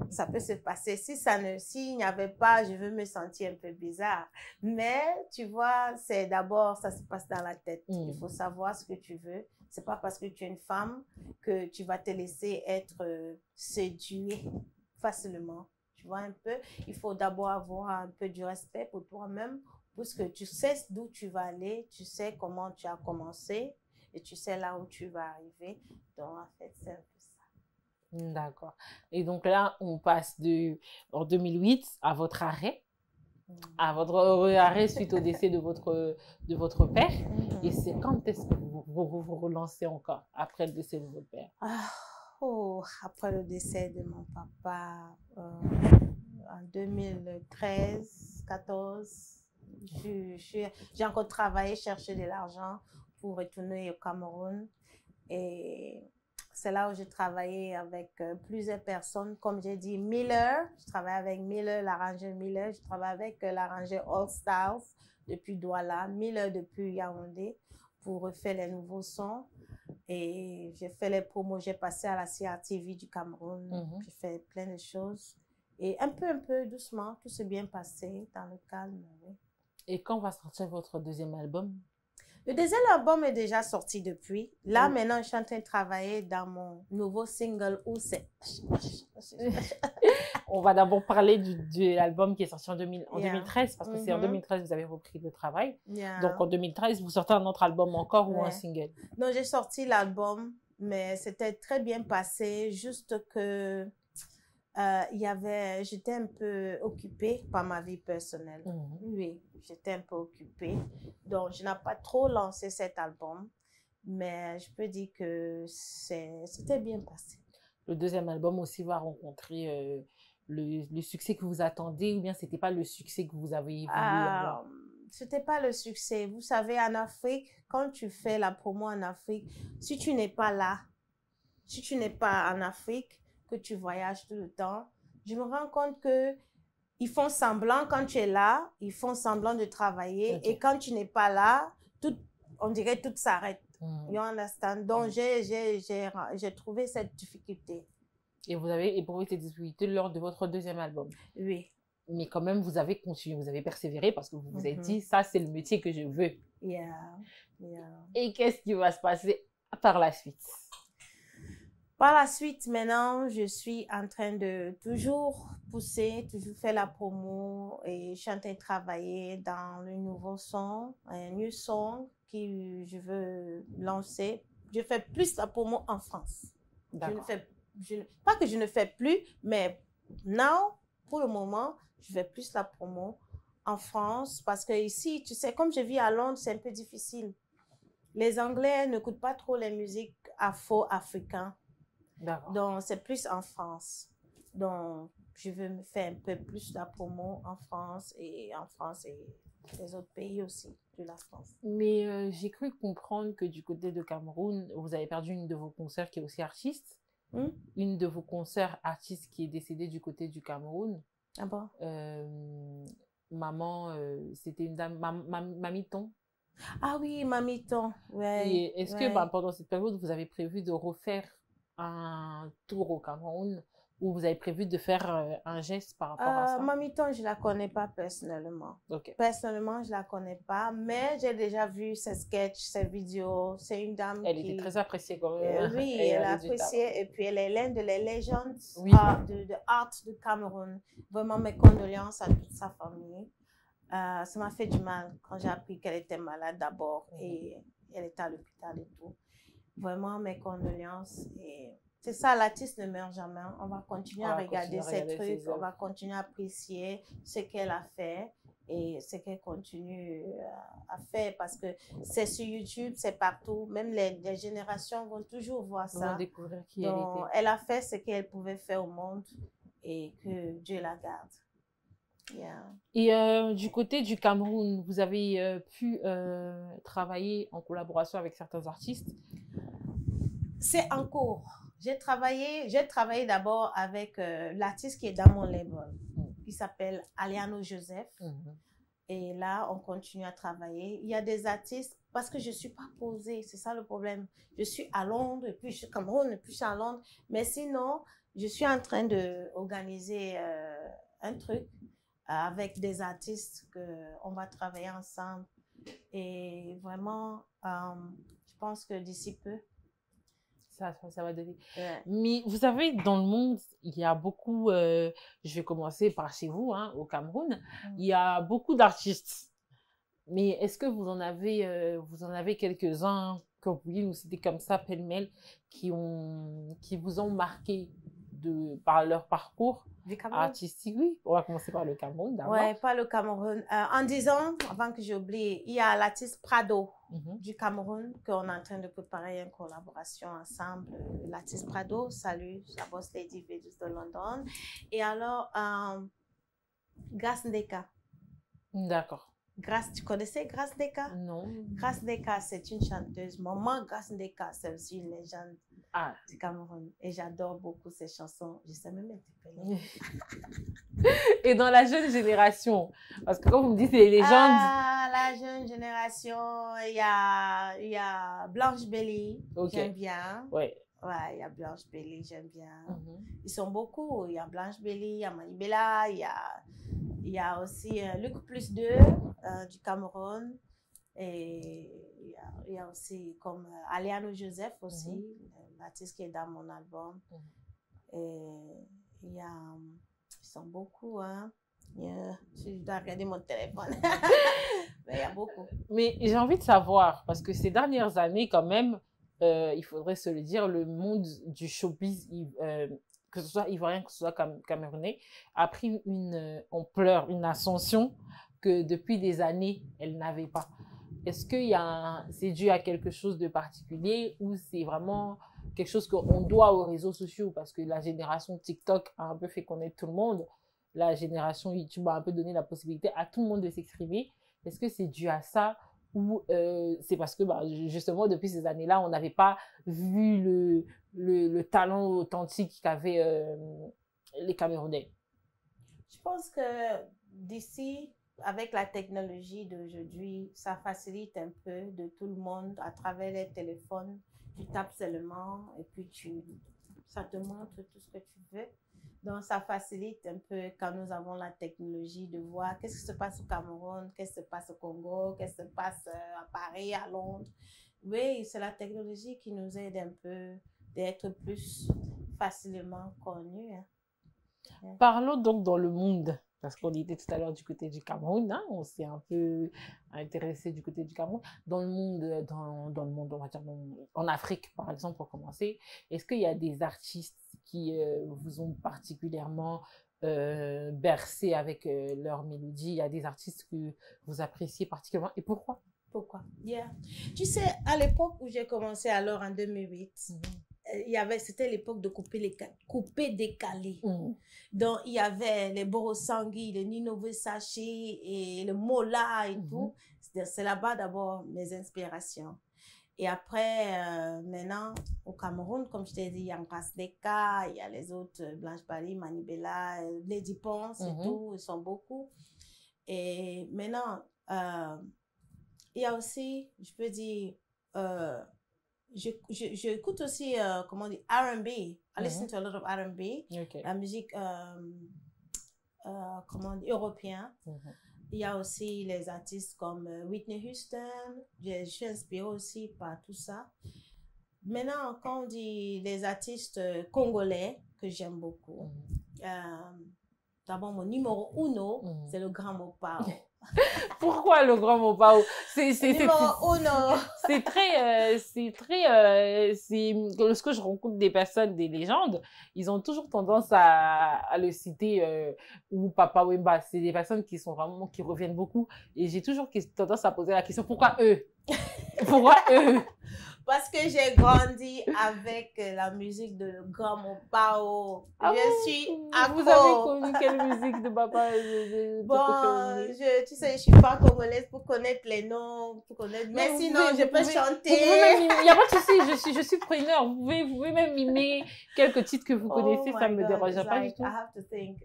ça peut se passer. S'il n'y avait pas, je veux me sentir un peu bizarre. Mais tu vois, c'est d'abord, ça se passe dans la tête. Il faut savoir ce que tu veux. C'est pas parce que tu es une femme que tu vas te laisser être séduit facilement. Tu vois un peu, il faut d'abord avoir un peu du respect pour toi-même, puisque tu sais d'où tu vas aller, tu sais comment tu as commencé et tu sais là où tu vas arriver. Donc, en fait, c'est un peu ça. D'accord. Et donc là, on passe en 2008 à votre arrêt, à votre arrêt suite au décès de votre père. Et c'est quand est-ce que vous relancez encore après le décès de votre père? Après le décès de mon papa, en 2013, 14, j'ai encore travaillé, cherché de l'argent pour retourner au Cameroun. Et c'est là où j'ai travaillé avec plusieurs personnes. Comme j'ai dit, Miller, je travaille avec Miller, l'arrangeur Miller. Je travaille avec l'arrangeur All Styles depuis Douala, Miller depuis Yaoundé pour refaire les nouveaux sons. Et j'ai fait les promos, j'ai passé à la CRTV du Cameroun. J'ai fait plein de choses. Et un peu, doucement, tout s'est bien passé dans le calme. Oui. Et quand va sortir votre deuxième album? Le deuxième album est déjà sorti depuis. Là, maintenant, je suis en train de travailler dans mon nouveau single où c'est... On va d'abord parler de l'album qui est sorti en 2013, parce que c'est en 2013 que vous avez repris le travail. Donc, en 2013, vous sortez un autre album encore ou un single? Non, j'ai sorti l'album, mais c'était très bien passé, juste que j'étais un peu occupée par ma vie personnelle. Oui, j'étais un peu occupée. Donc, je n'ai pas trop lancé cet album, mais je peux dire que c'était bien passé. Le deuxième album aussi va rencontrer le succès que vous attendez, ou bien c'était pas le succès que vous avez voulu avoir? C'était pas le succès. Vous savez, en Afrique, quand tu fais la promo en Afrique, si tu n'es pas là, si tu n'es pas en Afrique, que tu voyages tout le temps, je me rends compte que ils font semblant quand tu es là, ils font semblant de travailler, et quand tu n'es pas là, on dirait tout s'arrête. You understand? Donc, j'ai trouvé cette difficulté. Et vous avez éprouvé cette difficulté lors de votre deuxième album? Oui. Mais quand même, vous avez continué, vous avez persévéré parce que vous vous êtes dit, ça, c'est le métier que je veux. Et qu'est-ce qui va se passer par la suite? Par la suite, maintenant, je suis en train de toujours pousser, toujours faire la promo, et je suis en train de travailler dans le nouveau son, un new song que je veux lancer. Je fais plus la promo en France. Pas que je ne fais plus, mais pour le moment, je fais plus la promo en France parce que ici, tu sais, comme je vis à Londres, c'est un peu difficile. Les Anglais n'écoutent pas trop les musiques afro-africaines. Donc, c'est plus en France. Donc, je veux me faire un peu plus la promo en France et les autres pays aussi de la France. Mais j'ai cru comprendre que du côté de Cameroun, vous avez perdu une de vos consoeurs qui est aussi artiste. Une de vos consoeurs artistes qui est décédée du côté du Cameroun. Ah bon? Maman, c'était une dame, Mamiton. Ah oui, Mamiton, ouais. Et est-ce que pendant cette période, vous avez prévu de refaire un tour au Cameroun, ou vous avez prévu de faire un geste par rapport à ça? Mamiton, je ne la connais pas personnellement. Personnellement, je ne la connais pas, mais j'ai déjà vu ses sketchs, ses vidéos. C'est une dame Elle était très appréciée quand même. Oui, elle est appréciée, et puis elle est l'une des légendes de art du Cameroun. Vraiment, mes condoléances à toute sa famille. Ça m'a fait du mal quand j'ai appris qu'elle était malade d'abord et elle était à l'hôpital et tout. Vraiment, mes condoléances. Et c'est ça, l'artiste ne meurt jamais. On va continuer à regarder ses trucs, on va continuer à apprécier ce qu'elle a fait et ce qu'elle continue à faire, parce que c'est sur YouTube, c'est partout. Même les générations vont toujours voir ça. Vont découvrir qui Donc, elle était. elle a fait ce qu'elle pouvait faire au monde, et que Dieu la garde. Et du côté du Cameroun, vous avez pu travailler en collaboration avec certains artistes? C'est en cours. J'ai travaillé d'abord avec l'artiste qui est dans mon label, qui s'appelle Aliano Joseph. Et là, on continue à travailler. Il y a des artistes, parce que je ne suis pas posée, c'est ça le problème. Je suis à Londres, et puis je suis au Cameroun, et puis je suis à Londres. Mais sinon, je suis en train d'organiser un truc avec des artistes qu'on va travailler ensemble. Et vraiment, je pense que d'ici peu, Ça va donner. ouais. Mais vous savez, dans le monde, il y a beaucoup, je vais commencer par chez vous, hein, au Cameroun, il y a beaucoup d'artistes. Mais est-ce que vous en avez quelques-uns que vous pourriez nous citer comme ça, pêle-mêle, qui vous ont marqué par leur parcours Du Cameroun? artistique? Oui, on va commencer par le Cameroun d'abord. Ouais, pas le Cameroun. En disant, avant que j'oublie, il y a l'artiste Prado du Cameroun qu'on est en train de préparer une collaboration ensemble. L'artiste Prado, salut, la boss lady Védus de London. Et alors, Grace Ndeka. D'accord. Grace, tu connaissais Grace Ndeka? Non. Grace Ndeka, c'est une chanteuse. Maman Grace Ndeka, c'est aussi une légende du Cameroun. Et j'adore beaucoup ses chansons. Je sais même interpréter. Et dans la jeune génération, parce que quand vous me dites les légendes... Ah, la jeune génération, il y a Blanche Belly, j'aime bien. Ouais. Ouais, il y a Blanche Belly, j'aime bien. Ils sont beaucoup. Il y a Blanche Belly, il y a Manibela, il y a aussi Luc Plus 2 du Cameroun. Et il y a aussi comme Aliano Joseph aussi, l'artiste qui est dans mon album. Et il y a... Ils sont beaucoup, hein. Je dois regarder mon téléphone. Mais il y a beaucoup. Mais j'ai envie de savoir, parce que ces dernières années, quand même, il faudrait se le dire, le monde du showbiz, que ce soit ivoirien, que ce soit camerounais, a pris une ampleur, une ascension que depuis des années, elle n'avait pas. Est-ce que c'est dû à quelque chose de particulier ou c'est vraiment quelque chose qu'on doit aux réseaux sociaux? Parce que la génération TikTok a un peu fait connaître tout le monde. La génération YouTube a un peu donné la possibilité à tout le monde de s'exprimer. Est-ce que c'est dû à ça ou c'est parce que justement depuis ces années-là, on n'avait pas vu le talent authentique qu'avaient les Camerounais? Je pense que d'ici, avec la technologie d'aujourd'hui, ça facilite un peu de tout le monde à travers les téléphones. Tu tapes seulement et puis ça te montre tout ce que tu veux. Donc, ça facilite un peu quand nous avons la technologie de voir qu'est-ce qui se passe au Cameroun, qu'est-ce qui se passe au Congo, qu'est-ce qui se passe à Paris, à Londres. Oui, c'est la technologie qui nous aide un peu d'être plus facilement connus. Hein. Yeah. Parlons donc dans le monde, parce qu'on était tout à l'heure du côté du Cameroun, hein, on s'est un peu intéressé du côté du Cameroun. Dans le monde, dans le monde, on va dire en Afrique, par exemple, pour commencer, est-ce qu'il y a des artistes qui vous ont particulièrement bercé avec leur mélodie? Il y a des artistes que vous appréciez particulièrement et pourquoi? Pourquoi? Yeah. Tu sais, à l'époque où j'ai commencé alors en 2008, c'était l'époque de couper décalé. Donc, il y avait les Borosangui, les Nino Versace et le Mola et tout. C'est là-bas d'abord mes inspirations. Et après, maintenant, au Cameroun, comme je t'ai dit, il y a Grace Ndeka, il y a les autres, Blanche Belly, Manibela, Lady Ponce et tout, ils sont beaucoup. Et maintenant, il y a aussi, je peux dire, j'écoute aussi, comment on dit, R&B. I listen to a lot of R&B. Okay. La musique, comment on dit, européenne. Il y a aussi les artistes comme Whitney Houston. Je suis inspirée aussi par tout ça. Maintenant, quand on dit les artistes congolais, que j'aime beaucoup, d'abord mon numéro 1, c'est le Grand Mopao. Pourquoi le Grand Mopao? Lorsque je rencontre des personnes, des légendes, ils ont toujours tendance à le citer, ou Papa Wemba. C'est des personnes qui sont vraiment, qui reviennent beaucoup. Et j'ai toujours tendance à poser la question, pourquoi eux? Pourquoi eux? Parce que j'ai grandi avec la musique de Grand Mopao. Je suis accro. Vous avez connu quelle musique de papa? Tu sais, je suis pas congolaise pour connaître les noms, mais sinon, je peux chanter. Il n'y a pas de souci, je suis preneur. Vous pouvez même mimer quelques titres que vous connaissez, ça ne me dérange pas du tout. I have to think.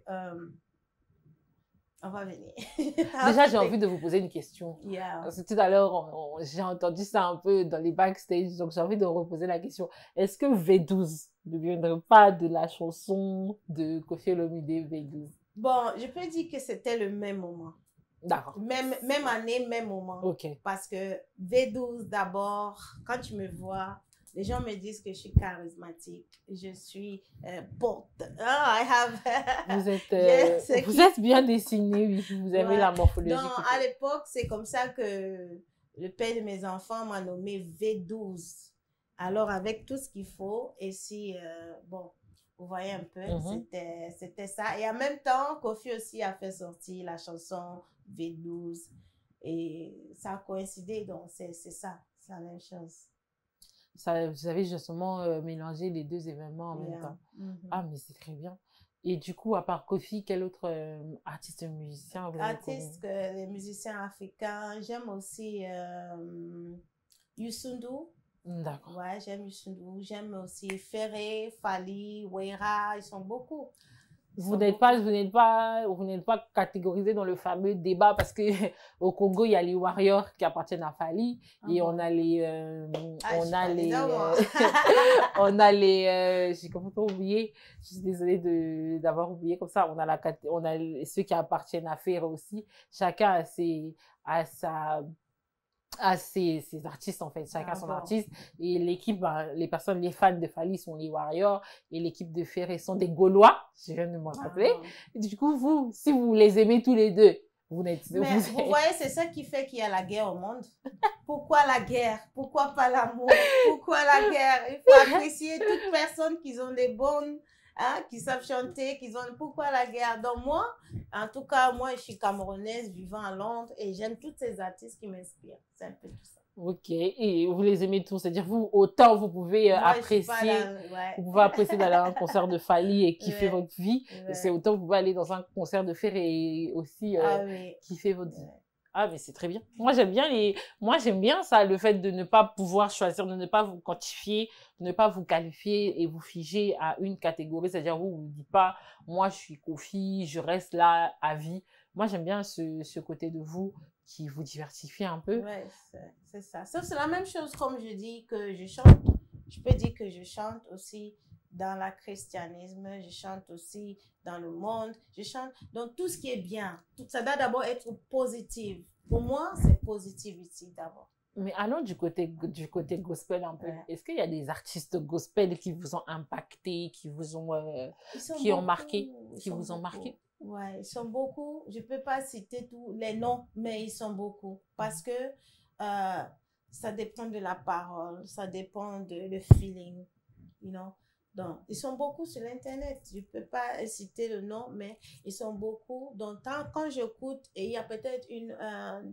On va venir. Déjà, j'ai envie de vous poser une question. Yeah. Parce que tout à l'heure, j'ai entendu ça un peu dans les backstage, donc j'ai envie de reposer la question. Est-ce que V12 ne viendrait pas de la chanson de Koffi Olomide V12? Bon, je peux dire que c'était le même moment. D'accord. Même année, même moment. Ok. Parce que V12, d'abord, quand tu me vois, les gens me disent que je suis charismatique. Je suis porte. I have... Vous êtes bien dessiné, oui. Vous avez la morphologie. Donc, à l'époque, c'est comme ça que le père de mes enfants m'a nommé V12. Alors, avec tout ce qu'il faut, et si, bon, vous voyez un peu, c'était ça. Et en même temps, Koffi aussi a fait sortir la chanson V12. Et ça a coïncidé, donc c'est ça, c'est la même chose. Ça, vous avez justement mélangé les deux événements en même temps. Ah, mais c'est très bien. Et du coup, à part Koffi, quel autre artiste musicien vous avez connu? Les musiciens africains, j'aime aussi Youssou N'Dour. D'accord. Ouais, j'aime Youssou N'Dour. J'aime aussi Ferré, Fally, Wera, ils sont beaucoup. Vous n'êtes pas catégorisé dans le fameux débat parce que au Congo, il y a les warriors qui appartiennent à Fally et on a les j'ai complètement oublié, je suis désolée d'avoir oublié comme ça, on a ceux qui appartiennent à Ferré aussi, chacun a ses artistes en fait, chacun son artiste, et l'équipe, les fans de Fally sont les Warriors et l'équipe de Ferré sont des Gaulois, je viens de m'en rappeler. Et du coup, vous, si vous les aimez tous les deux, vous voyez, c'est ça qui fait qu'il y a la guerre au monde. Pourquoi la guerre? Pourquoi pas l'amour? Pourquoi la guerre? Il faut apprécier toutes personnes qui ont des bonnes, qui savent chanter, pourquoi la guerre? Donc moi, en tout cas, moi, je suis camerounaise vivant à Londres et j'aime tous ces artistes qui m'inspirent. C'est un peu tout ça. Ok, et vous les aimez tous, c'est-à-dire vous, autant vous pouvez apprécier, vous pouvez apprécier d'aller à un concert de Fally et kiffer votre vie, c'est autant vous pouvez aller dans un concert de Ferré et aussi kiffer votre vie. Ah, mais c'est très bien. Moi, j'aime bien ça, le fait de ne pas pouvoir choisir, de ne pas vous quantifier, de ne pas vous qualifier et vous figer à une catégorie. C'est-à-dire, vous ne dites pas, moi, je suis Koffi, je reste là à vie. Moi, j'aime bien ce côté de vous qui vous diversifie un peu. Ouais, c'est ça. C'est la même chose comme je dis que je chante. Je peux dire que je chante aussi dans le christianisme, je chante aussi dans le monde, je chante dans tout ce qui est bien. Ça doit d'abord être positif. Pour moi, c'est positivity d'abord. Mais allons du côté gospel un peu. Ouais. Est-ce qu'il y a des artistes gospel qui vous ont impacté, qui vous ont marqué? Ouais, ils sont beaucoup. Je peux pas citer tous les noms, mais ils sont beaucoup. Parce que ça dépend de la parole, ça dépend le feeling, you know. Donc, ils sont beaucoup sur l'internet. Je peux pas citer le nom, mais ils sont beaucoup. Donc, quand j'écoute et il y a peut-être une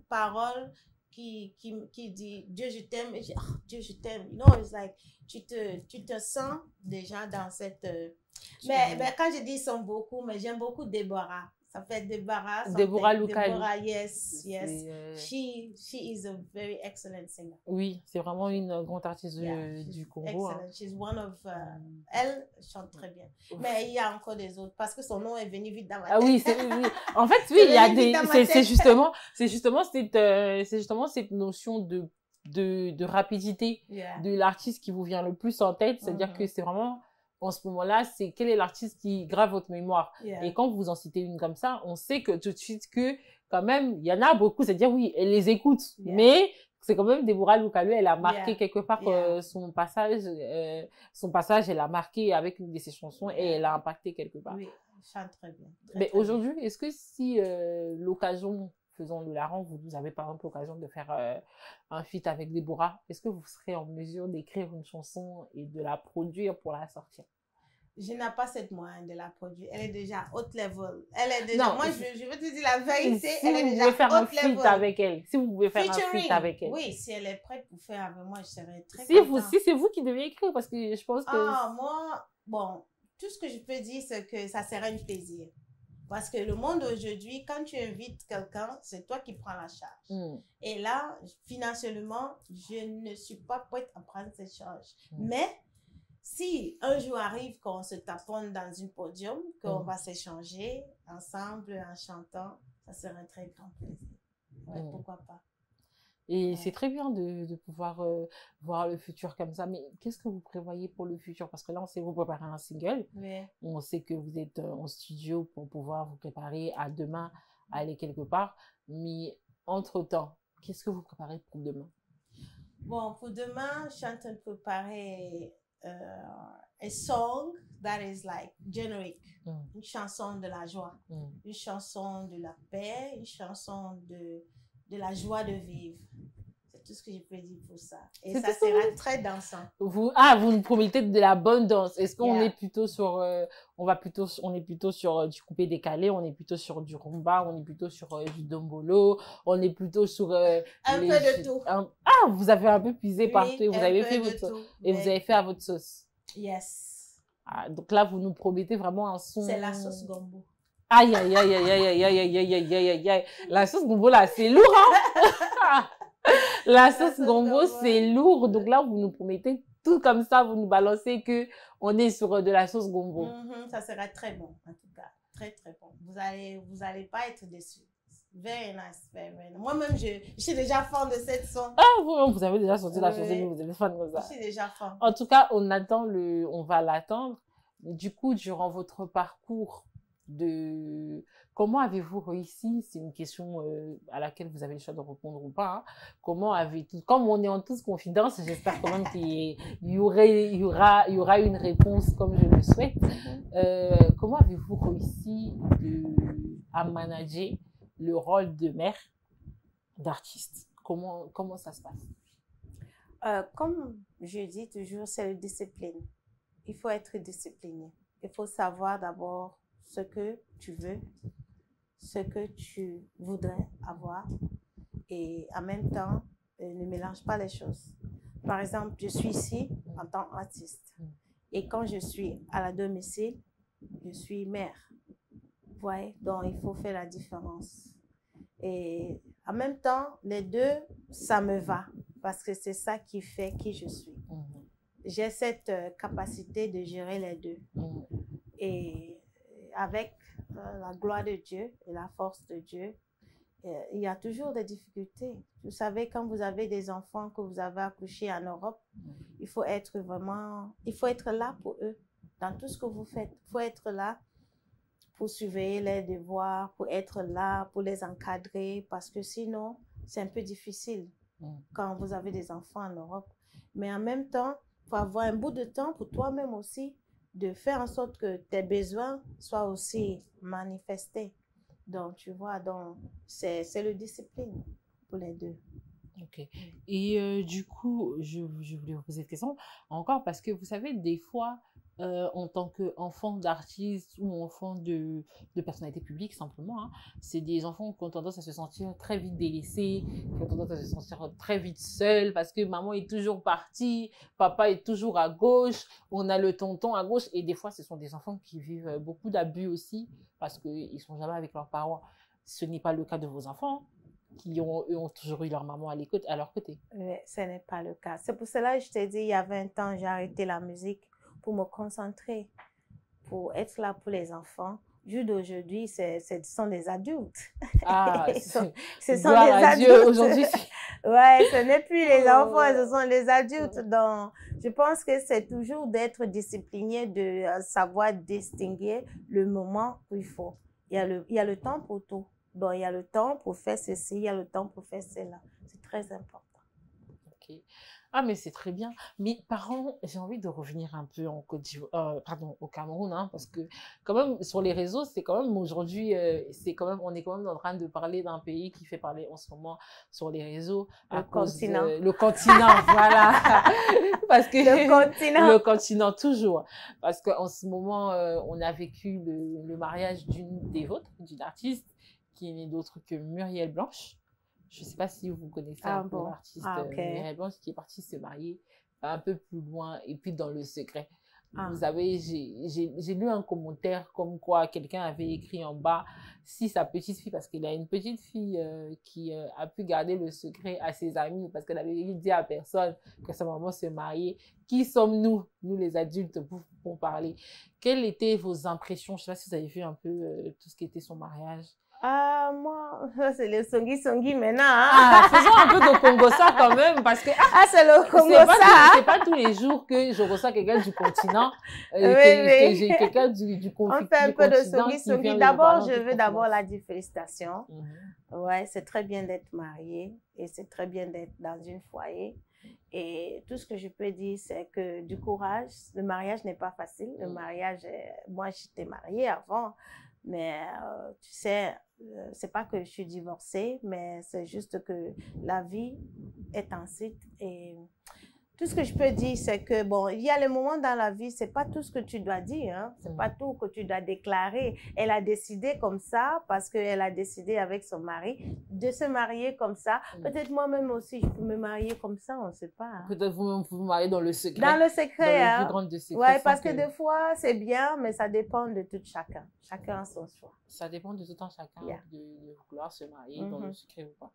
parole qui dit Dieu je t'aime, et Dieu je t'aime, you know, it's like tu te sens déjà dans cette mais quand je dis ils sont beaucoup, mais j'aime beaucoup Déborah. Ça fait Déborah Lukalu. Déborah, yes. She is a very excellent singer. Oui, c'est vraiment une grande artiste du Congo. Excellent. She's one of elle chante très bien. Mais il y a encore des autres parce que son nom est venu vite dans ma tête. Ah oui, en fait oui, il y a c'est justement cette notion de rapidité de l'artiste qui vous vient le plus en tête, c'est-à-dire que c'est vraiment en ce moment-là, c'est quel est l'artiste qui grave votre mémoire. Et quand vous en citez une comme ça, on sait que tout de suite que quand même, il y en a beaucoup, c'est-à-dire oui, elle les écoute, mais c'est quand même Déborah Lukalu, elle a marqué quelque part son passage, elle a marqué avec une de ses chansons et elle a impacté quelque part. Oui, elle chante très bien. Mais aujourd'hui, est-ce que si l'occasion, faisons le larron, vous avez par exemple l'occasion de faire un feat avec Déborah, est-ce que vous serez en mesure d'écrire une chanson et de la produire pour la sortir? Je n'ai pas cette moyenne de la produire. Elle est déjà haute level. Elle est déjà. Non, moi, je veux te dire la vérité. Si elle est déjà haute level. Si vous pouvez faire un feat avec elle. Si vous pouvez faire un feat avec elle. Oui, si elle est prête pour faire avec moi, je serais très contente. Si c'est vous qui devez écrire, parce que je pense que. Moi, bon, tout ce que je peux dire, c'est que ça serait un plaisir. Parce que le monde aujourd'hui, quand tu invites quelqu'un, c'est toi qui prends la charge. Et là, financièrement, je ne suis pas prête à prendre cette charge. Mais si un jour arrive qu'on se taponne dans une podium, qu'on va s'échanger ensemble en chantant, ça serait un très grand plaisir. Ouais, pourquoi pas. Et c'est très bien de pouvoir voir le futur comme ça. Mais qu'est-ce que vous prévoyez pour le futur? Parce que là, on sait que vous préparez un single. Ouais. On sait que vous êtes en studio pour pouvoir vous préparer à demain, à aller quelque part. Mais entre-temps, qu'est-ce que vous préparez pour demain? Bon, pour demain, je suis en train de préparer a song that is like generic. Une chanson de la joie. Une chanson de la paix. Une chanson de la joie de vivre. C'est tout ce que je peux dire pour ça. Et ça sera très dansant. Vous nous promettez de la bonne danse. Est-ce qu'on est plutôt sur, on est plutôt sur du coupé décalé, on est plutôt sur du rumba, on est plutôt sur du dombolo, on est plutôt sur un peu de tout. Vous avez un peu puisé partout et vous avez fait vous avez fait à votre sauce. Yes. Donc là, vous nous promettez vraiment un son. C'est la sauce gombo. Aïe, aïe, aïe, aïe, aïe, aïe, aïe, aïe, aïe, aïe, aïe, aïe, aïe. La sauce gombo, là, c'est lourd, hein? La sauce gombo, c'est lourd. Donc là, vous nous promettez tout comme ça, vous nous balancez que on est sur de la sauce gombo. Ça sera très bon, en tout cas. Très, très bon. Vous allez pas être déçus. Very nice, very nice. Moi-même, je suis déjà fan de cette son. Vous avez déjà sorti la chanson, vous êtes fan de ça. Je suis déjà fan. En tout cas, on va l'attendre. Du coup, durant votre parcours comment avez-vous réussi? C'est une question à laquelle vous avez le choix de répondre ou pas. Hein. Comme on est en toute confidence, j'espère quand même qu'il y aura une réponse comme je le souhaite. Comment avez-vous réussi à manager le rôle de mère d'artiste? Comment ça se passe? Comme je dis toujours, c'est la discipline. Il faut être discipliné. Il faut savoir d'abord ce que tu veux, ce que tu voudrais avoir et en même temps, ne mélange pas les choses. Par exemple, je suis ici en tant qu'artiste et quand je suis à la domicile, je suis mère. Vous voyez? Donc, il faut faire la différence. Et en même temps, les deux, ça me va parce que c'est ça qui fait qui je suis. J'ai cette capacité de gérer les deux. Et avec la gloire de Dieu et la force de Dieu, il y a toujours des difficultés. Vous savez, quand vous avez des enfants que vous avez accouchés en Europe, il faut être là pour eux dans tout ce que vous faites. Il faut être là pour surveiller les devoirs, pour être là, pour les encadrer, parce que sinon, c'est un peu difficile quand vous avez des enfants en Europe. Mais en même temps, il faut avoir un bout de temps pour toi-même aussi, de faire en sorte que tes besoins soient aussi manifestés. Donc, tu vois, c'est le discipline pour les deux. Ok. Et du coup, je voulais vous poser cette question encore parce que vous savez, des fois, en tant qu'enfant d'artiste ou enfant de personnalité publique, simplement, hein, c'est des enfants qui ont tendance à se sentir très vite délaissés, qui ont tendance à se sentir très vite seuls parce que maman est toujours partie, papa est toujours à gauche, on a le tonton à gauche. Et des fois, ce sont des enfants qui vivent beaucoup d'abus aussi parce qu'ils ne sont jamais avec leurs parents. Ce n'est pas le cas de vos enfants qui ont toujours eu leur maman à leur côté. Ce n'est pas le cas. C'est pour cela que je t'ai dit, il y a 20 ans, j'ai arrêté la musique pour me concentrer, pour être là pour les enfants. D'aujourd'hui, ce sont des adultes. Ce sont des adultes. Aujourd'hui, ouais, ce n'est plus les enfants, ce sont les adultes. Donc, je pense que c'est toujours d'être discipliné, de savoir distinguer le moment où il faut. Il y a le temps pour tout. Donc, il y a le temps pour faire ceci, il y a le temps pour faire cela. C'est très important. Ok. Ah, mais c'est très bien. Mais parents, j'ai envie de revenir un peu au Cameroun, hein, parce que quand même, sur les réseaux, c'est quand même aujourd'hui, on est quand même en train de parler d'un pays qui fait parler en ce moment sur les réseaux. Le continent. Le continent, voilà. Parce que le continent, toujours. Parce qu'en ce moment, on a vécu le mariage d'une des vôtres, d'une artiste, qui n'est d'autre que Muriel Blanche. Je ne sais pas si vous connaissez un peu l'artiste Muriel Blanche qui est partie se marier un peu plus loin et puis dans le secret. Ah. Vous savez, j'ai lu un commentaire comme quoi quelqu'un avait écrit en bas, si sa petite fille, parce qu'il a une petite fille qui a pu garder le secret à ses amis, parce qu'elle avait dit à personne que sa maman se mariait. Qui sommes-nous, nous les adultes, pour parler? Quelles étaient vos impressions? Je ne sais pas si vous avez vu un peu tout ce qui était son mariage. Ah, moi, c'est le songi maintenant. Hein? Ah, faisons un peu de Congo-ça quand même, parce que c'est le Congo-ça. C'est pas tous les jours que je reçois quelqu'un du continent, Oui. j'ai quelqu'un du continent. On fait un peu de songi. D'abord, je veux d'abord la dire félicitations. Ouais, c'est très bien d'être marié et c'est très bien d'être dans une foyer. Et tout ce que je peux dire, c'est que du courage. Le mariage n'est pas facile. Le mariage, moi, j'étais mariée avant, mais tu sais, c'est pas que je suis divorcée, mais c'est juste que la vie est ensuite. Et tout ce que je peux dire, c'est que, bon, il y a les moments dans la vie, c'est pas tout ce que tu dois dire, hein? C'est pas tout que tu dois déclarer. Elle a décidé comme ça, parce qu'elle a décidé avec son mari de se marier comme ça. Peut-être moi-même aussi, je peux me marier comme ça, on ne sait pas. Hein? Peut-être vous-même vous mariez dans le secret. Dans le secret, dans hein? Le plus grand des secrets. Ouais, parce que des fois, c'est bien, mais ça dépend de tout chacun. Chacun a son choix. Ça dépend de tout un chacun de vouloir se marier dans le secret ou pas.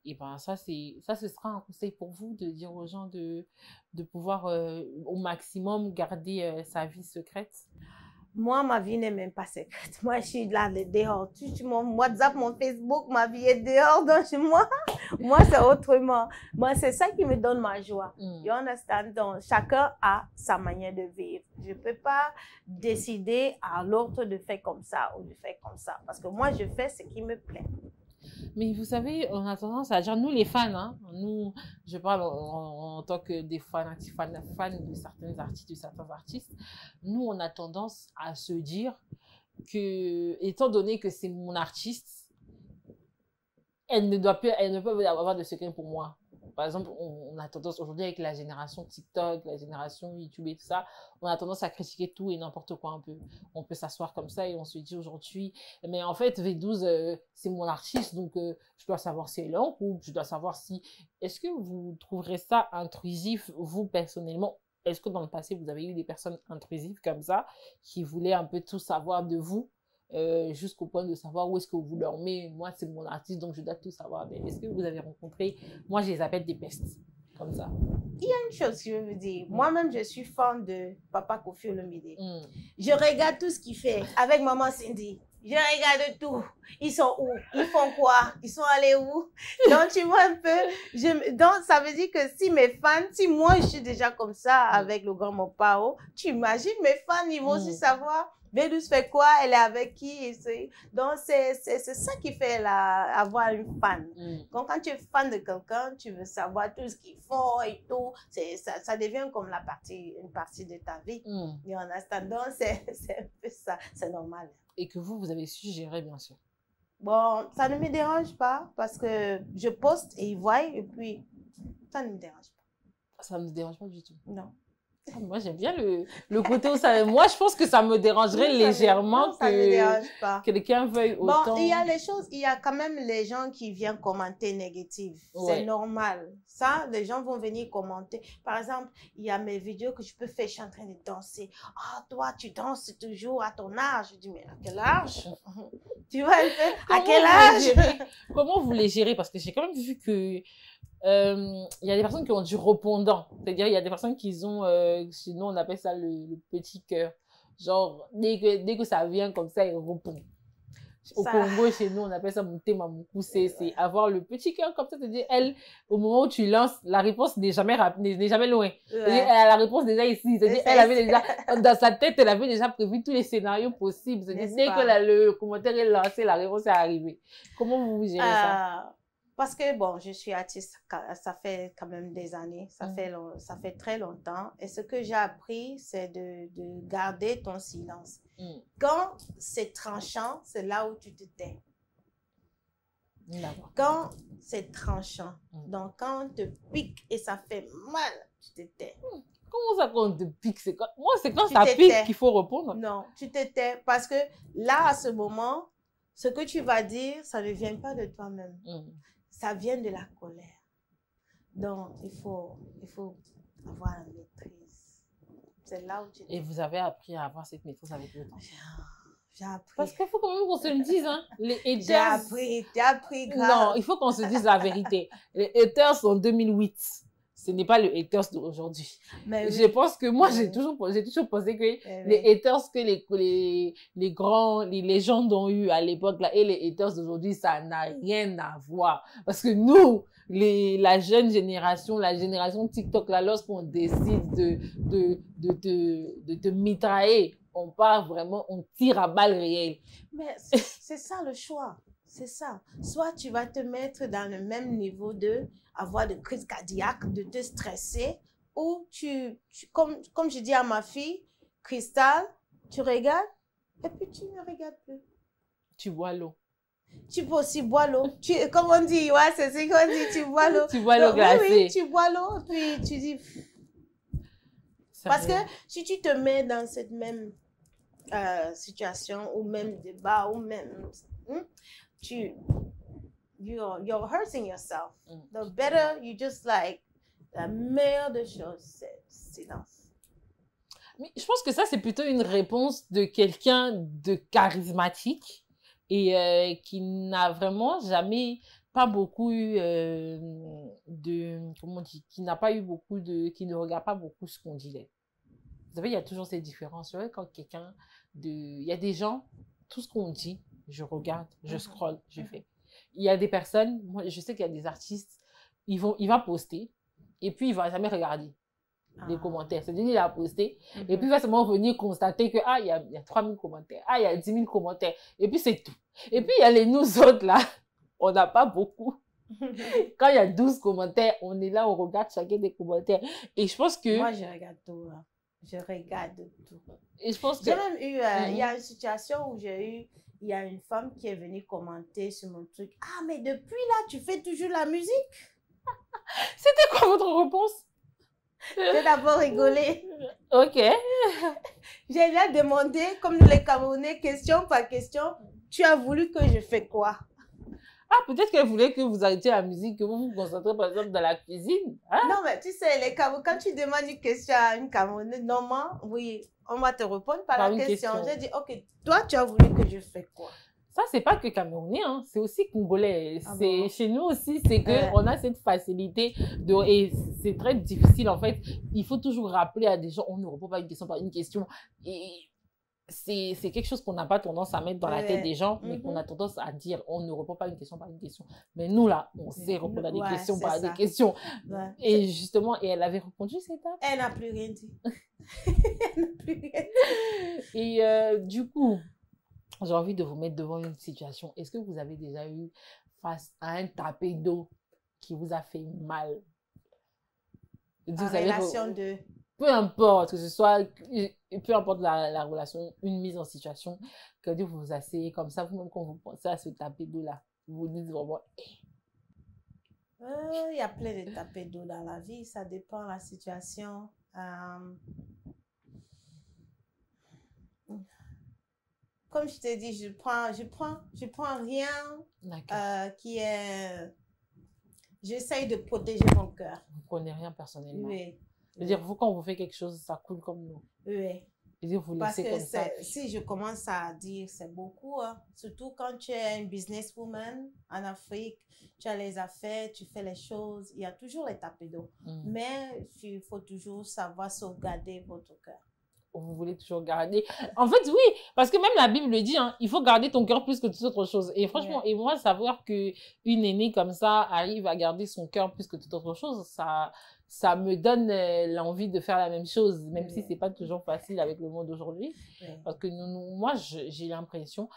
Et ben ça, ce sera un conseil pour vous, de dire aux gens de pouvoir au maximum garder sa vie secrète. Moi, ma vie n'est même pas secrète. Moi, je suis là, dehors. Mon WhatsApp, mon Facebook, ma vie est dehors. Donc, moi c'est autrement. Moi, c'est ça qui me donne ma joie. You understand? Donc, chacun a sa manière de vivre. Je ne peux pas décider à l'autre de faire comme ça ou de faire comme ça. Parce que moi, je fais ce qui me plaît. Mais vous savez, on a tendance à dire, nous les fans, hein, nous, je parle en tant que des fans de certains artistes, nous, on a tendance à se dire que, étant donné que c'est mon artiste, elle ne peut avoir de secret pour moi. Par exemple, on a tendance, aujourd'hui avec la génération TikTok, la génération YouTube et tout ça, on a tendance à critiquer tout et n'importe quoi un peu. On peut s'asseoir comme ça et on se dit aujourd'hui, mais en fait, V12, c'est mon artiste, donc je dois savoir si elle est en couple, je dois savoir si... Est-ce que vous trouverez ça intrusif, vous, personnellement? Est-ce que dans le passé, vous avez eu des personnes intrusives comme ça, qui voulaient un peu tout savoir de vous? Jusqu'au point de savoir où est-ce que vous dormez. Moi, c'est mon artiste, donc je dois tout savoir. Mais est-ce que vous avez rencontré, moi, je les appelle des pestes, comme ça? Il y a une chose que je veux vous dire. Moi-même, je suis fan de Papa Koffi Olomide. Je regarde tout ce qu'il fait avec Maman Cindy. Je regarde tout. Ils sont où? Ils font quoi? Ils sont allés où? Donc, tu vois un peu. Donc, ça veut dire que si mes fans, si moi, je suis déjà comme ça avec le grand Mopao, tu imagines mes fans, ils vont aussi savoir V12 fait quoi, elle est avec qui. Donc, c'est ça qui fait avoir une fan. Donc, quand tu es fan de quelqu'un, tu veux savoir tout ce qu'ils font et tout. Ça devient comme une partie de ta vie. Et en attendant, c'est un peu ça. C'est normal. Et que vous avez su gérer, bien sûr. Bon, ça ne me dérange pas parce que je poste et ils voient et puis ça ne me dérange pas. Ça ne me dérange pas du tout? Non. Moi, j'aime bien le côté où ça... Moi, je pense que ça me dérangerait légèrement que quelqu'un veuille autant... Bon, il y a les choses, il y a quand même les gens qui viennent commenter négatif. C'est normal. Ça, les gens vont venir commenter. Par exemple, il y a mes vidéos que je peux faire, je suis en train de danser. Ah, toi, tu danses toujours à ton âge. Je dis, mais à quel âge? Tu vois, à quel âge? Comment vous les gérez? Parce que j'ai quand même vu que... il y a des personnes qui ont du répondant, c'est-à-dire il y a des personnes qui ont, chez nous on appelle ça le petit cœur, genre dès que ça vient comme ça, il répond. Au Congo, chez nous, on appelle ça monter mamoukou, c'est avoir le petit cœur comme ça, c'est-à-dire elle, au moment où tu lances, la réponse n'est jamais loin. Elle a la réponse déjà ici, c'est-à-dire elle avait déjà, dans sa tête, elle avait déjà prévu tous les scénarios possibles, c'est-à-dire dès que le commentaire est lancé, la réponse est arrivée. Comment vous gérez ça? Parce que, bon, je suis artiste, ça fait quand même des années, ça fait très longtemps. Et ce que j'ai appris, c'est de garder ton silence. Quand c'est tranchant, c'est là où tu te tais. Quand c'est tranchant, donc quand on te pique et ça fait mal, tu te tais. Comment ça, quand on te pique? Moi, c'est quand ça pique qu'il faut répondre. Non, tu te tais parce que là, à ce moment, ce que tu vas dire, ça ne vient pas de toi-même. Ça vient de la colère. Donc, il faut avoir la maîtrise. C'est là où tu... Et vous avez appris à avoir cette maîtrise avec le temps. J'ai appris. Parce qu'il faut quand même qu'on se le dise, hein. Les J'ai haters... appris grave. Non, il faut qu'on se dise la vérité. Les haters en 2008, ce n'est pas le haters d'aujourd'hui. Mais Je pense que moi, Oui. j'ai toujours pensé que oui. les haters que les grands, les légendes ont eu à l'époque là et les haters d'aujourd'hui, ça n'a rien à voir. Parce que nous, la jeune génération, la génération TikTok là, lorsqu'on décide de te mitrailler, on part vraiment, on tire à balles réelles. Mais c'est ça le choix. C'est ça. Soit tu vas te mettre dans le même niveau de avoir de crise cardiaque, de te stresser, ou comme je dis à ma fille, Cristal, tu regardes et puis tu ne regardes plus. Tu bois l'eau. Tu peux aussi boire l'eau. Comme on dit, ouais, c'est ce qu'on dit, tu bois l'eau. Tu bois l'eau glacée. Oui, oui, tu bois l'eau, puis tu dis... Ça Parce que fait- si tu te mets dans cette même situation, ou même débat, ou même... you're hurting yourself. The better you just like, la meilleure des choses, c'est silence. Mais je pense que ça, c'est plutôt une réponse de quelqu'un de charismatique et qui n'a vraiment jamais, pas beaucoup eu comment on dit, qui n'a pas eu beaucoup qui ne regarde pas beaucoup ce qu'on dit. Vous savez, il y a toujours ces différences. Vous voyez, quand il y a des gens, tout ce qu'on dit, je regarde, je scrolle, je fais. Il y a des personnes, moi, je sais qu'il y a des artistes, il va poster et puis il va jamais regarder les commentaires. C'est-à-dire, il a posté, et puis il va seulement venir constater que, il y a 3000 commentaires, il y a 10 000 commentaires, et puis c'est tout. Et puis, il y a nous autres, là, on n'a pas beaucoup. Quand il y a 12 commentaires, on est là, on regarde chacun des commentaires. Et je pense que... Moi, je regarde tout, là. Je regarde tout. Et je pense que... J'ai même eu, il y a une situation où il y a une femme qui est venue commenter sur mon truc. Ah, mais depuis là, tu fais toujours la musique? C'était quoi votre réponse? J'ai d'abord rigolé. Ok. J'ai bien demandé, comme nous les Camerounais, question par question, tu as voulu que je fais quoi? Ah, peut-être qu'elle voulait que vous arrêtiez la musique, que vous vous concentrez par exemple dans la cuisine. Hein? Non, mais tu sais, les Camerounais, quand tu demandes une question à une Camerounaise, normalement, oui, on va te répondre par la question. J'ai dit, ok, toi, tu as voulu que je fais quoi? Ça, c'est pas que camerounais, hein. C'est aussi congolais. Ah c'est bon? Chez nous aussi, c'est que on a cette facilité et c'est très difficile en fait. Il faut toujours rappeler à des gens, on ne répond pas une question par une question. Et c'est quelque chose qu'on n'a pas tendance à mettre dans la tête des gens, mais qu'on a tendance à dire, on ne répond pas une question par une question. Mais nous là, on sait répondre à des questions par des questions. Ouais. Et justement, et elle avait répondu cette dame. Elle n'a plus rien dit. Elle n'a plus rien dit. Et du coup, j'ai envie de vous mettre devant une situation. Est-ce que vous avez déjà eu face à un tapé d'eau qui vous a fait mal? En relation de... Peu importe, que ce soit, peu importe la relation, une mise en situation, que vous vous asseyez comme ça, vous-même quand vous pensez à ce tapé d'eau-là, vous vous dites vraiment... Il y a plein de tapés d'eau dans la vie, ça dépend de la situation. Comme je t'ai dit, je prends rien qui est... J'essaye de protéger mon cœur. Vous ne prenez rien personnellement. Oui. C'est-à-dire, vous, quand vous faites quelque chose, ça coule comme l'eau. Oui. C'est-à-dire, vous Parce laissez que comme ça. si je commence à dire, c'est beaucoup, hein. Surtout quand tu es une businesswoman en Afrique, tu as les affaires, tu fais les choses, il y a toujours les tapés d'eau. Mais il faut toujours savoir sauvegarder votre cœur. Vous voulez toujours garder. En fait, oui, parce que même la Bible le dit, hein, il faut garder ton cœur plus que toute autre chose. Et franchement, et moi, savoir que une aînée comme ça arrive à garder son cœur plus que toute autre chose, ça me donne l'envie de faire la même chose, même si c'est pas toujours facile avec le monde d'aujourd'hui. Parce que moi, j'ai l'impression,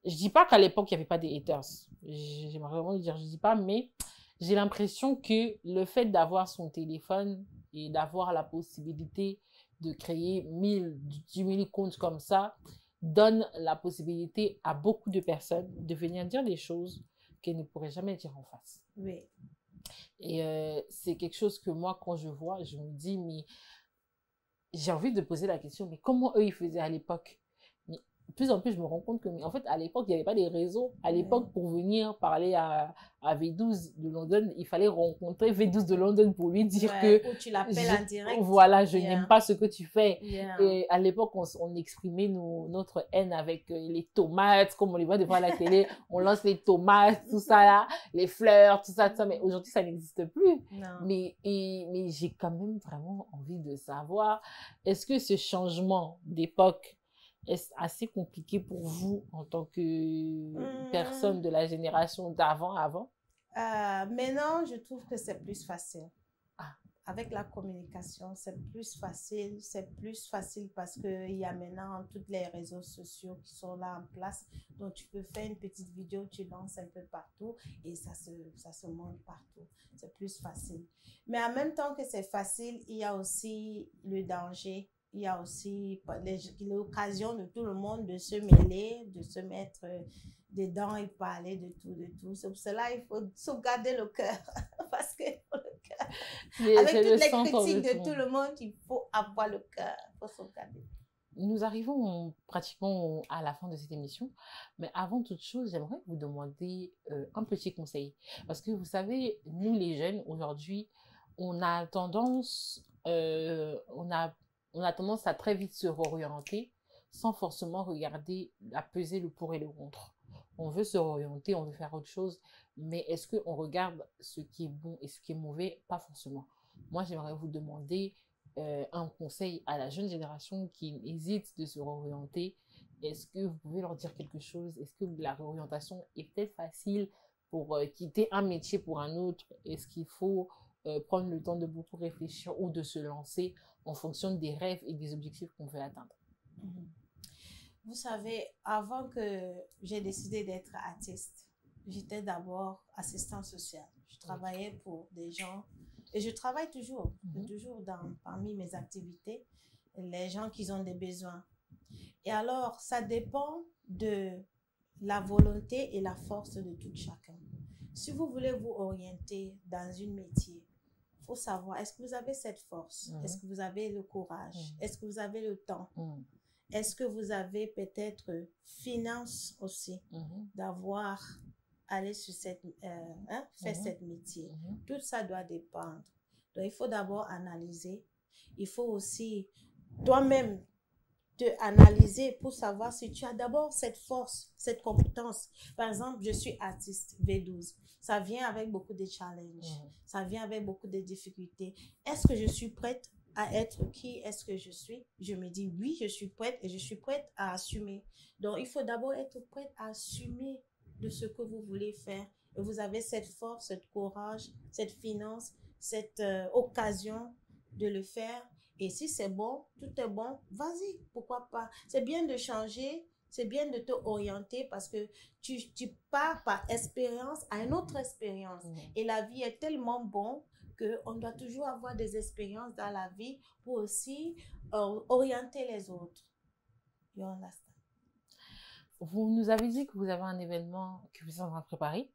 je dis pas qu'à l'époque, il n'y avait pas des haters. J'aimerais vraiment le dire, je dis pas, mais j'ai l'impression que le fait d'avoir son téléphone et d'avoir la possibilité de créer 1000, 10 000 comptes comme ça, donne la possibilité à beaucoup de personnes de venir dire des choses qu'elles ne pourraient jamais dire en face. Oui. Et c'est quelque chose que moi, quand je vois, je me dis, mais j'ai envie de poser la question, mais comment eux, ils faisaient à l'époque? Mais de plus en plus, je me rends compte que, en fait, à l'époque, il n'y avait pas des réseaux. À l'époque, pour venir parler à V12 de London, il fallait rencontrer V12 de London pour lui dire que... Ou tu l'appelles en direct. Voilà, je n'aime pas ce que tu fais. Yeah. Et à l'époque, on exprimait notre haine avec les tomates, comme on les voit des fois à la télé. On lance les tomates, tout ça là, les fleurs, tout ça, tout ça. Mais aujourd'hui, ça n'existe plus. Non. Mais j'ai quand même vraiment envie de savoir, est-ce que ce changement d'époque est assez compliqué pour vous en tant que personne de la génération d'avant? Maintenant, je trouve que c'est plus facile. Ah. Avec la communication, c'est plus facile. C'est plus facile parce qu'il y a maintenant tous les réseaux sociaux qui sont là en place. Donc, tu peux faire une petite vidéo, tu lances un peu partout et ça se monte partout. C'est plus facile. Mais en même temps que c'est facile, il y a aussi le danger. Il y a aussi l'occasion de tout le monde de se mêler, de se mettre dedans et parler de tout. C'est pour cela qu'il faut sauvegarder le cœur. Parce que le cœur, avec toutes les critiques de tout le monde, il faut avoir le cœur. Il faut sauvegarder. Nous arrivons pratiquement à la fin de cette émission. Mais avant toute chose, j'aimerais vous demander un petit conseil. Parce que vous savez, nous les jeunes, aujourd'hui, on a tendance à très vite se réorienter sans forcément regarder, à peser le pour et le contre. On veut se réorienter, on veut faire autre chose, mais est-ce qu'on regarde ce qui est bon et ce qui est mauvais? Pas forcément. Moi, j'aimerais vous demander un conseil à la jeune génération qui hésite de se réorienter. Est-ce que vous pouvez leur dire quelque chose? Est-ce que la réorientation est peut-être facile pour quitter un métier pour un autre? Est-ce qu'il faut prendre le temps de beaucoup réfléchir ou de se lancer en fonction des rêves et des objectifs qu'on veut atteindre? Vous savez, avant que j'ai décidé d'être artiste, j'étais d'abord assistante sociale. Je travaillais pour des gens et je travaille toujours, parmi mes activités, les gens qui ont des besoins. Et alors, ça dépend de la volonté et la force de tout chacun. Si vous voulez vous orienter dans un métier, il faut savoir, est-ce que vous avez cette force? Est-ce que vous avez le courage? Est-ce que vous avez le temps? Est-ce que vous avez peut-être finance aussi d'avoir allé sur cette, faire cette métier? Tout ça doit dépendre. Donc, il faut d'abord analyser. Il faut aussi toi-même te analyser pour savoir si tu as d'abord cette force, cette compétence. Par exemple, je suis artiste V12. Ça vient avec beaucoup de challenges. Ça vient avec beaucoup de difficultés. Est-ce que je suis prête à être qui est-ce que je suis? Je me dis oui, je suis prête et je suis prête à assumer. Donc, il faut d'abord être prête à assumer de ce que vous voulez faire. Et vous avez cette force, cette courage, cette finance, cette occasion de le faire. Et si c'est bon, tout est bon, vas-y, pourquoi pas. C'est bien de changer, c'est bien de te orienter parce que tu pars par expérience à une autre expérience. Et la vie est tellement bonne qu'on doit toujours avoir des expériences dans la vie pour aussi orienter les autres. You understand? Vous nous avez dit que vous avez un événement que vous êtes en train de préparer.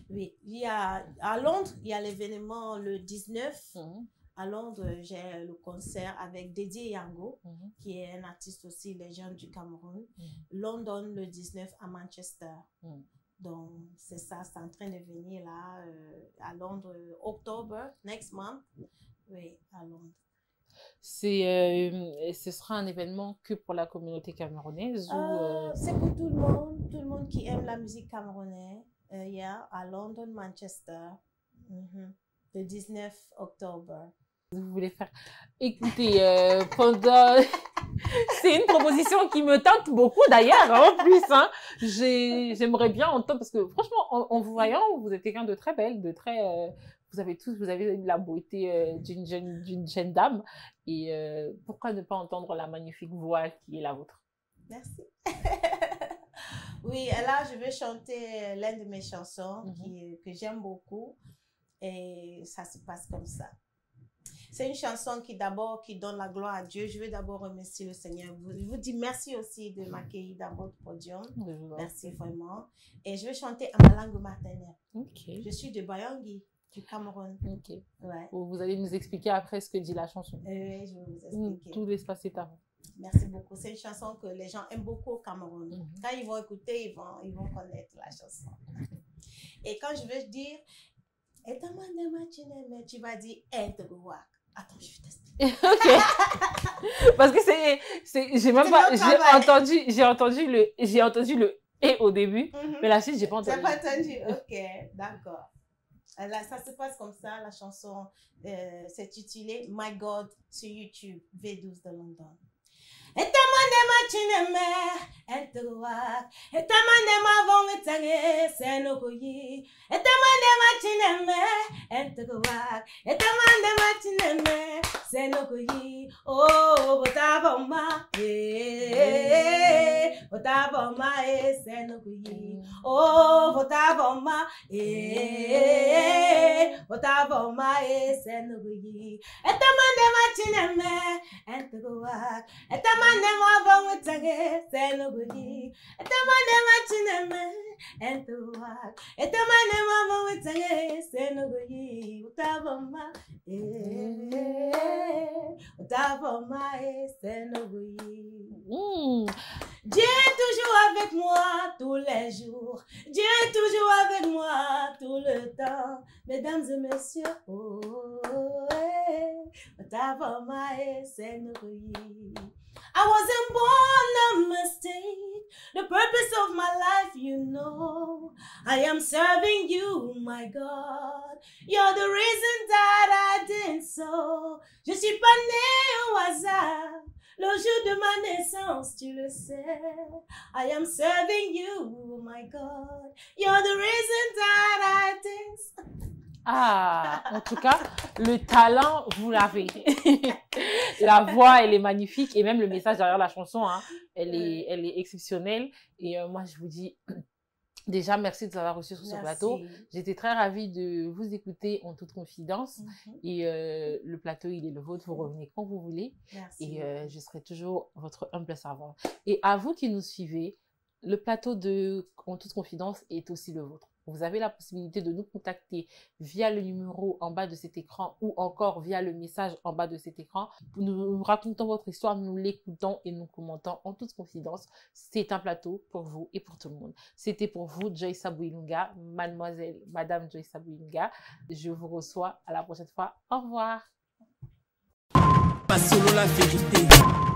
Oui, à Londres, il y a l'événement le 19. À Londres, j'ai le concert avec Dédié Yango, qui est un artiste aussi, légende du Cameroun. London, le 19 à Manchester. Donc, c'est ça, c'est en train de venir là, à Londres, octobre, next month. Oui, à Londres. Ce sera un événement que pour la communauté camerounaise C'est pour tout le monde qui aime la musique camerounaise. À London, Manchester, le 19 octobre. Vous voulez faire... Écoutez, c'est une proposition qui me tente beaucoup d'ailleurs, en plus. J'aimerais bien entendre, parce que franchement, en vous voyant, vous êtes quelqu'un de très belle, de très... vous avez la beauté d'une jeune dame. Et pourquoi ne pas entendre la magnifique voix qui est la vôtre? Merci. Oui, et là, je vais chanter l'une de mes chansons que j'aime beaucoup. Et ça se passe comme ça. C'est une chanson qui donne la gloire à Dieu. Je veux d'abord remercier le Seigneur. Je vous dis merci aussi de m'accueillir dans votre podium. Merci vraiment. Et je vais chanter en ma langue maternelle. Je suis de Bayangui, du Cameroun. Ouais. Vous allez nous expliquer après ce que dit la chanson. Oui, je vais vous expliquer. Tout l'espace est à vous. Merci beaucoup. C'est une chanson que les gens aiment beaucoup au Cameroun. Quand ils vont écouter, ils vont connaître la chanson. Et quand je vais dire, tu vas dire, attends, je vais t'expliquer. Ok. Parce que j'ai même pas, j'ai entendu le et au début, mais la suite, j'ai pas entendu. Tu n'as pas entendu? Ok, d'accord. Là, ça se passe comme ça. La chanson s'est titulée My God sur YouTube, V12 de London. Et tamandema chineme entoa et tamandema vong tange senokoyi et tamandema chineme entoa et tamandema chineme senokoyi oh botavoma senokoyi oh botavoma senokoyi et tamandema chineme entoa et Manema vong tange senogoyi. Manema chineme entoa. Manema vong tange senogoyi. Utavoma senogoyi. Dieu est toujours avec moi tous les jours. Dieu est toujours avec moi tout le temps. Mesdames et messieurs, utavoma senogoyi. I wasn't born a mistake. The purpose of my life, you know. I am serving you, my God. You're the reason that I did so. Je suis pas née au hasard. Le jour de ma naissance, tu le sais. I am serving you, my God. You're the reason that I did so. Ah, en tout cas, le talent, vous l'avez. La voix, elle est magnifique et même le message derrière la chanson, hein, elle est exceptionnelle. Et moi, je vous dis déjà merci de nous avoir reçus sur ce plateau. J'étais très ravie de vous écouter en toute confidence. Et le plateau, il est le vôtre. Vous revenez quand vous voulez. Merci. Et je serai toujours votre humble servante. Et à vous qui nous suivez, le plateau de En toute confidence est aussi le vôtre. Vous avez la possibilité de nous contacter via le numéro en bas de cet écran ou encore via le message en bas de cet écran. Nous racontons votre histoire, nous l'écoutons et nous commentons en toute confidence. C'est un plateau pour vous et pour tout le monde. C'était pour vous, Joyce Abouilunga, mademoiselle, madame Joyce Abouilunga. Je vous reçois à la prochaine fois. Au revoir. Pas solo la vérité.